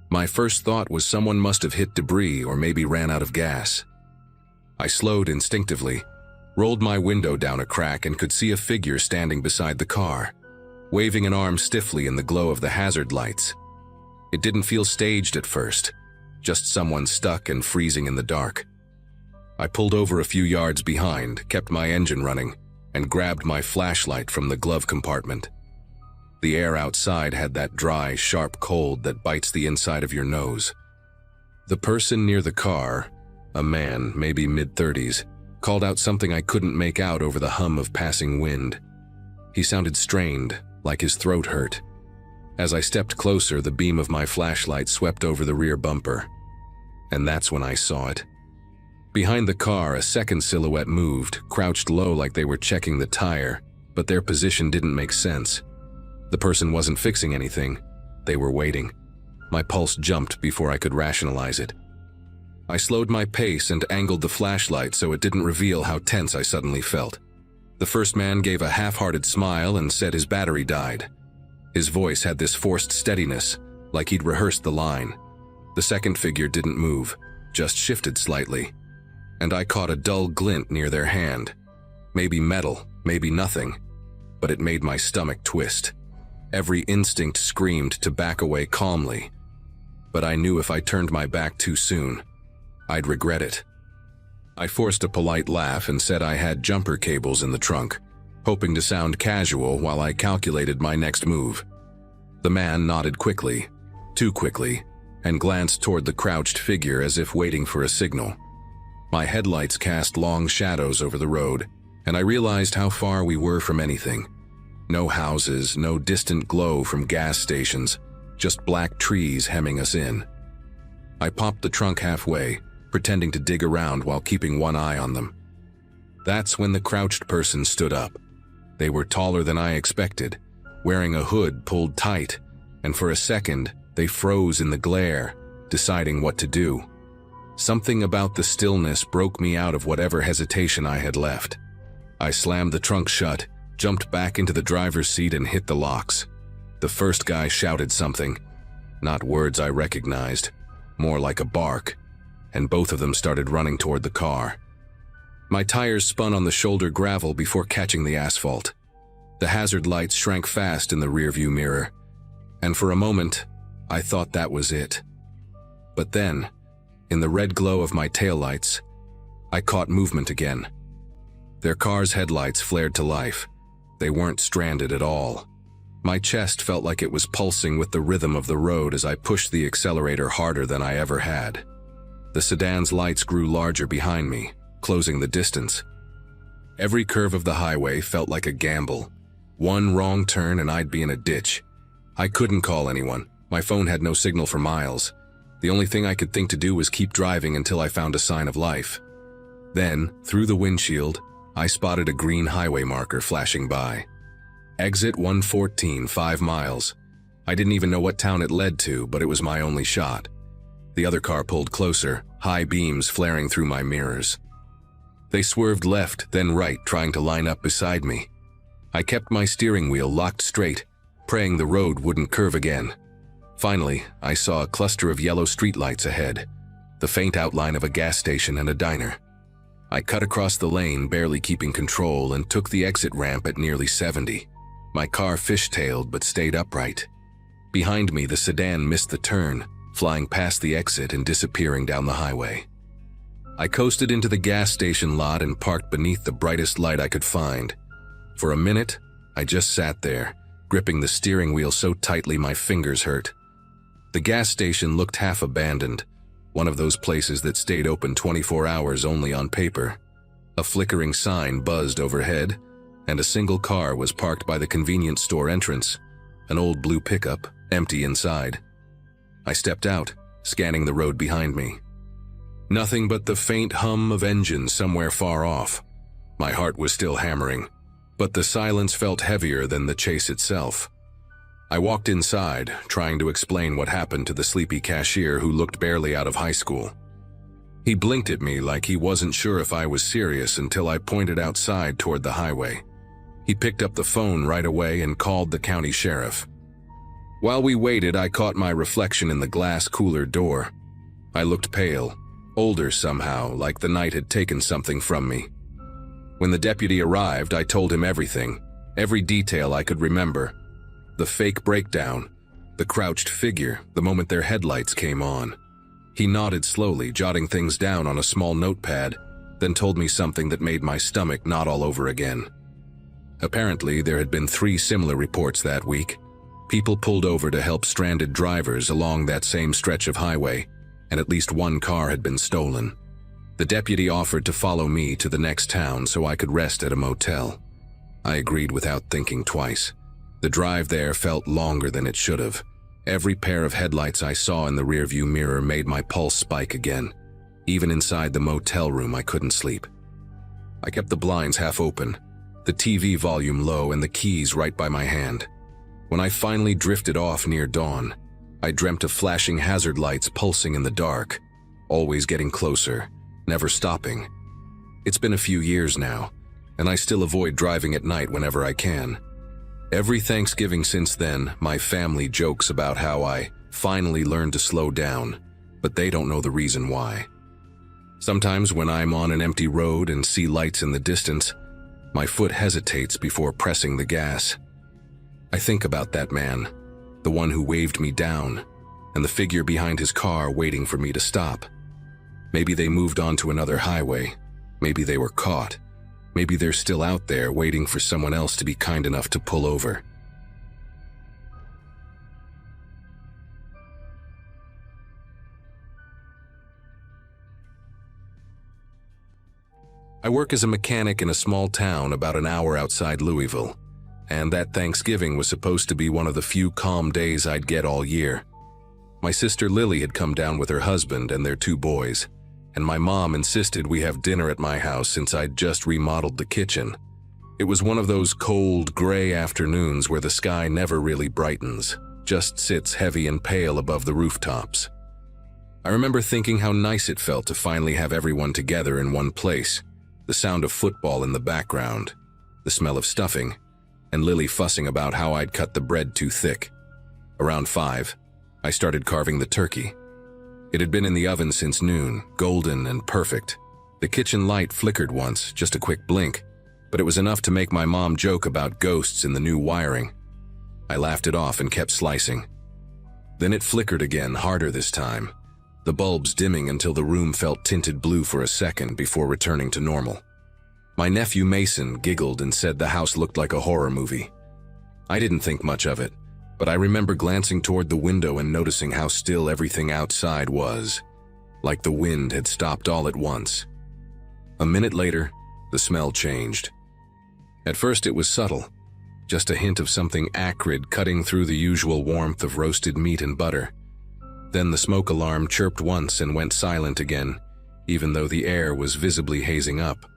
[SPEAKER 1] My first thought was someone must have hit debris or maybe ran out of gas. I slowed instinctively, rolled my window down a crack and could see a figure standing beside the car, waving an arm stiffly in the glow of the hazard lights. It didn't feel staged at first, just someone stuck and freezing in the dark. I pulled over a few yards behind, kept my engine running, and grabbed my flashlight from the glove compartment. The air outside had that dry, sharp cold that bites the inside of your nose. The person near the car, a man, maybe mid-30s, called out something I couldn't make out over the hum of passing wind. He sounded strained, like his throat hurt. As I stepped closer, the beam of my flashlight swept over the rear bumper. And that's when I saw it. Behind the car, a second silhouette moved, crouched low like they were checking the tire, but their position didn't make sense. The person wasn't fixing anything. They were waiting. My pulse jumped before I could rationalize it. I slowed my pace and angled the flashlight so it didn't reveal how tense I suddenly felt. The first man gave a half-hearted smile and said his battery died. His voice had this forced steadiness, like he'd rehearsed the line. The second figure didn't move, just shifted slightly. And I caught a dull glint near their hand. Maybe metal, maybe nothing. But it made my stomach twist. Every instinct screamed to back away calmly. But I knew if I turned my back too soon, I'd regret it. I forced a polite laugh and said I had jumper cables in the trunk, hoping to sound casual while I calculated my next move. The man nodded quickly, too quickly, and glanced toward the crouched figure as if waiting for a signal. My headlights cast long shadows over the road, and I realized how far we were from anything. No houses, no distant glow from gas stations, just black trees hemming us in. I popped the trunk halfway, pretending to dig around while keeping one eye on them. That's when the crouched person stood up. They were taller than I expected, wearing a hood pulled tight, and for a second, they froze in the glare, deciding what to do. Something about the stillness broke me out of whatever hesitation I had left. I slammed the trunk shut, jumped back into the driver's seat and hit the locks. The first guy shouted something, not words I recognized, more like a bark, and both of them started running toward the car. My tires spun on the shoulder gravel before catching the asphalt. The hazard lights shrank fast in the rearview mirror, and for a moment, I thought that was it. But then, in the red glow of my taillights, I caught movement again. Their car's headlights flared to life. They weren't stranded at all. My chest felt like it was pulsing with the rhythm of the road as I pushed the accelerator harder than I ever had. The sedan's lights grew larger behind me, closing the distance. Every curve of the highway felt like a gamble. One wrong turn and I'd be in a ditch. I couldn't call anyone. My phone had no signal for miles. The only thing I could think to do was keep driving until I found a sign of life. Then, through the windshield, I spotted a green highway marker flashing by. Exit 114, 5 miles. I didn't even know what town it led to, but it was my only shot. The other car pulled closer, high beams flaring through my mirrors. They swerved left, then right, trying to line up beside me. I kept my steering wheel locked straight, praying the road wouldn't curve again. Finally, I saw a cluster of yellow streetlights ahead, the faint outline of a gas station and a diner. I cut across the lane, barely keeping control, and took the exit ramp at nearly 70. My car fishtailed but stayed upright. Behind me, the sedan missed the turn, flying past the exit and disappearing down the highway. I coasted into the gas station lot and parked beneath the brightest light I could find. For a minute, I just sat there, gripping the steering wheel so tightly my fingers hurt. The gas station looked half abandoned, one of those places that stayed open 24 hours only on paper. A flickering sign buzzed overhead, and a single car was parked by the convenience store entrance, an old blue pickup, empty inside. I stepped out, scanning the road behind me. Nothing but the faint hum of engines somewhere far off. My heart was still hammering, but the silence felt heavier than the chase itself. I walked inside, trying to explain what happened to the sleepy cashier who looked barely out of high school. He blinked at me like he wasn't sure if I was serious until I pointed outside toward the highway. He picked up the phone right away and called the county sheriff. While we waited, I caught my reflection in the glass cooler door. I looked pale, older somehow, like the night had taken something from me. When the deputy arrived, I told him everything, every detail I could remember. The fake breakdown, the crouched figure, the moment their headlights came on. He nodded slowly, jotting things down on a small notepad, then told me something that made my stomach knot all over again. Apparently, there had been 3 similar reports that week. People pulled over to help stranded drivers along that same stretch of highway, and at least 1 car had been stolen. The deputy offered to follow me to the next town so I could rest at a motel. I agreed without thinking twice. The drive there felt longer than it should have. Every pair of headlights I saw in the rearview mirror made my pulse spike again. Even inside the motel room, I couldn't sleep. I kept the blinds half open, the TV volume low and the keys right by my hand. When I finally drifted off near dawn, I dreamt of flashing hazard lights pulsing in the dark, always getting closer, never stopping. It's been a few years now, and I still avoid driving at night whenever I can. Every Thanksgiving since then, my family jokes about how I finally learned to slow down, but they don't know the reason why. Sometimes when I'm on an empty road and see lights in the distance, my foot hesitates before pressing the gas. I think about that man, the one who waved me down, and the figure behind his car waiting for me to stop. Maybe they moved on to another highway. Maybe they were caught. Maybe they're still out there waiting for someone else to be kind enough to pull over. I work as a mechanic in a small town about an hour outside Louisville, and that Thanksgiving was supposed to be one of the few calm days I'd get all year. My sister Lily had come down with her husband and their 2 boys, and my mom insisted we have dinner at my house since I'd just remodeled the kitchen. It was one of those cold, gray afternoons where the sky never really brightens, just sits heavy and pale above the rooftops. I remember thinking how nice it felt to finally have everyone together in one place, the sound of football in the background, the smell of stuffing, and Lily fussing about how I'd cut the bread too thick. Around 5, I started carving the turkey. It had been in the oven since noon, golden and perfect. The kitchen light flickered once, just a quick blink, but it was enough to make my mom joke about ghosts in the new wiring. I laughed it off and kept slicing. Then it flickered again, harder this time, the bulbs dimming until the room felt tinted blue for a second before returning to normal. My nephew Mason giggled and said the house looked like a horror movie. I didn't think much of it, but I remember glancing toward the window and noticing how still everything outside was, like the wind had stopped all at once. A minute later, the smell changed. At first it was subtle, just a hint of something acrid cutting through the usual warmth of roasted meat and butter. Then the smoke alarm chirped once and went silent again, even though the air was visibly hazing up.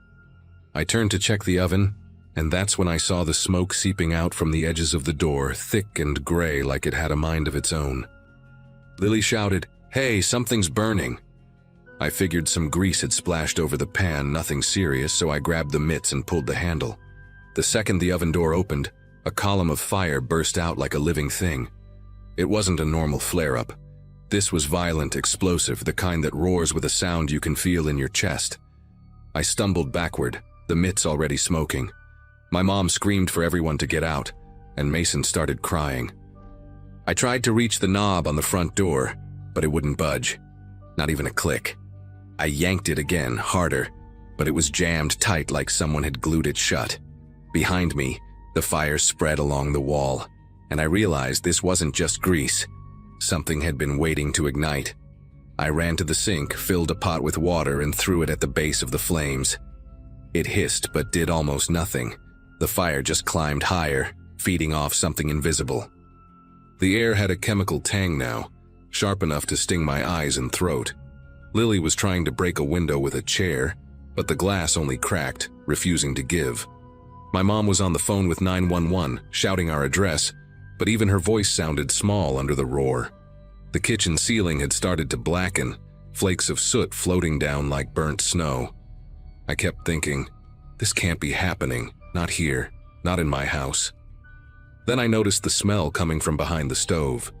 [SPEAKER 1] I turned to check the oven, and that's when I saw the smoke seeping out from the edges of the door, thick and gray like it had a mind of its own. Lily shouted, "Hey, something's burning!" I figured some grease had splashed over the pan, nothing serious, so I grabbed the mitts and pulled the handle. The second the oven door opened, a column of fire burst out like a living thing. It wasn't a normal flare-up. This was violent, explosive, the kind that roars with a sound you can feel in your chest. I stumbled backward, the mitts already smoking. My mom screamed for everyone to get out, and Mason started crying. I tried to reach the knob on the front door, but it wouldn't budge. Not even a click. I yanked it again, harder, but it was jammed tight like someone had glued it shut. Behind me, the fire spread along the wall, and I realized this wasn't just grease. Something had been waiting to ignite. I ran to the sink, filled a pot with water, and threw it at the base of the flames. It hissed but did almost nothing. The fire just climbed higher, feeding off something invisible. The air had a chemical tang now, sharp enough to sting my eyes and throat. Lily was trying to break a window with a chair, but the glass only cracked, refusing to give. My mom was on the phone with 911, shouting our address, but even her voice sounded small under the roar. The kitchen ceiling had started to blacken, flakes of soot floating down like burnt snow. I kept thinking, this can't be happening, not here, not in my house. Then I noticed the smell coming from behind the stove.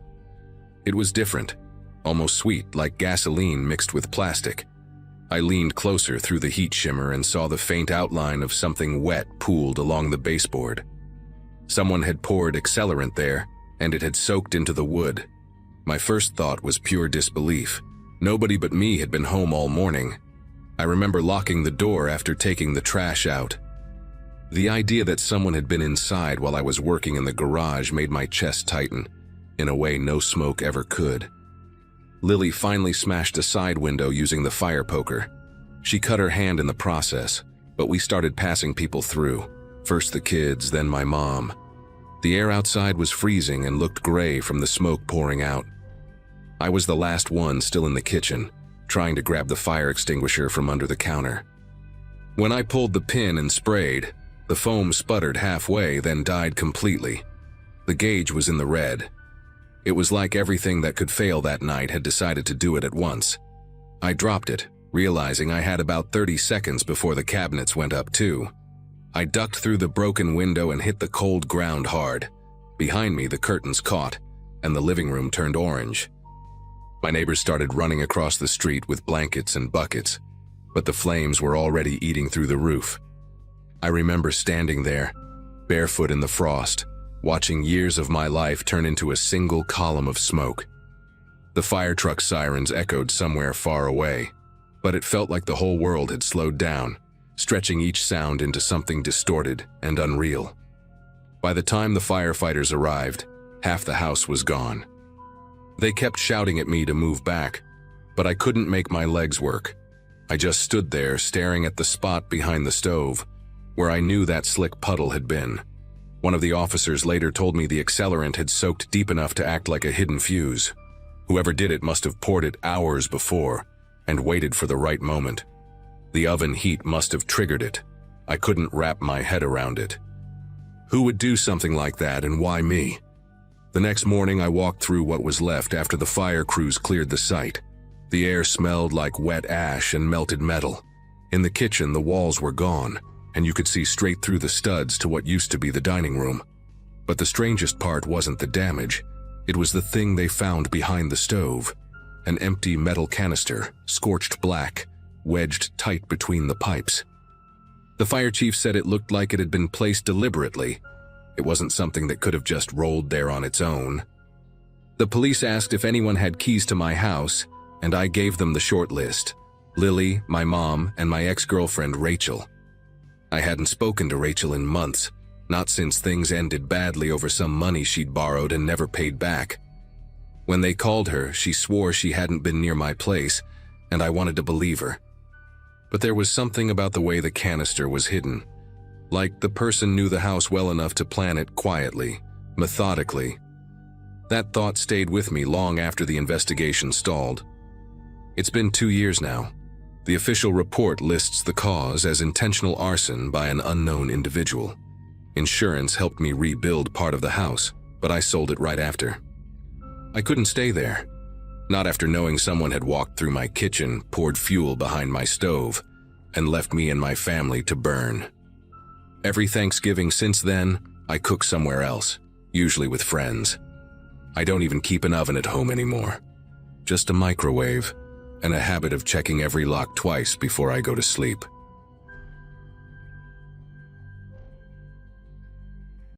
[SPEAKER 1] It was different, almost sweet, like gasoline mixed with plastic. I leaned closer through the heat shimmer and saw the faint outline of something wet pooled along the baseboard. Someone had poured accelerant there, and it had soaked into the wood. My first thought was pure disbelief. Nobody but me had been home all morning. I remember locking the door after taking the trash out. The idea that someone had been inside while I was working in the garage made my chest tighten, in a way no smoke ever could. Lily finally smashed a side window using the fire poker. She cut her hand in the process, but we started passing people through. First the kids, then my mom. The air outside was freezing and looked gray from the smoke pouring out. I was the last one still in the kitchen, trying to grab the fire extinguisher from under the counter. When I pulled the pin and sprayed, the foam sputtered halfway, then died completely. The gauge was in the red. It was like everything that could fail that night had decided to do it at once. I dropped it, realizing I had about 30 seconds before the cabinets went up too. I ducked through the broken window and hit the cold ground hard. Behind me, the curtains caught, and the living room turned orange. My neighbors started running across the street with blankets and buckets, but the flames were already eating through the roof. I remember standing there, barefoot in the frost, watching years of my life turn into a single column of smoke. The fire truck sirens echoed somewhere far away, but it felt like the whole world had slowed down, stretching each sound into something distorted and unreal. By the time the firefighters arrived, half the house was gone. They kept shouting at me to move back, but I couldn't make my legs work. I just stood there staring at the spot behind the stove, where I knew that slick puddle had been. One of the officers later told me the accelerant had soaked deep enough to act like a hidden fuse. Whoever did it must have poured it hours before and waited for the right moment. The oven heat must have triggered it. I couldn't wrap my head around it. Who would do something like that, and why me? The next morning I walked through what was left after the fire crews cleared the site. The air smelled like wet ash and melted metal. In the kitchen, the walls were gone, and you could see straight through the studs to what used to be the dining room. But the strangest part wasn't the damage. It was the thing they found behind the stove. An empty metal canister, scorched black, wedged tight between the pipes. The fire chief said it looked like it had been placed deliberately. It wasn't something that could have just rolled there on its own. The police asked if anyone had keys to my house, and I gave them the short list: Lily, my mom, and my ex-girlfriend Rachel. I hadn't spoken to Rachel in months, not since things ended badly over some money she'd borrowed and never paid back. When they called her, she swore she hadn't been near my place, and I wanted to believe her. But there was something about the way the canister was hidden. Like the person knew the house well enough to plan it quietly, methodically. That thought stayed with me long after the investigation stalled. It's been 2 years now. The official report lists the cause as intentional arson by an unknown individual. Insurance helped me rebuild part of the house, but I sold it right after. I couldn't stay there. Not after knowing someone had walked through my kitchen, poured fuel behind my stove, and left me and my family to burn. Every Thanksgiving since then, I cook somewhere else, usually with friends. I don't even keep an oven at home anymore. Just a microwave, and a habit of checking every lock twice before I go to sleep.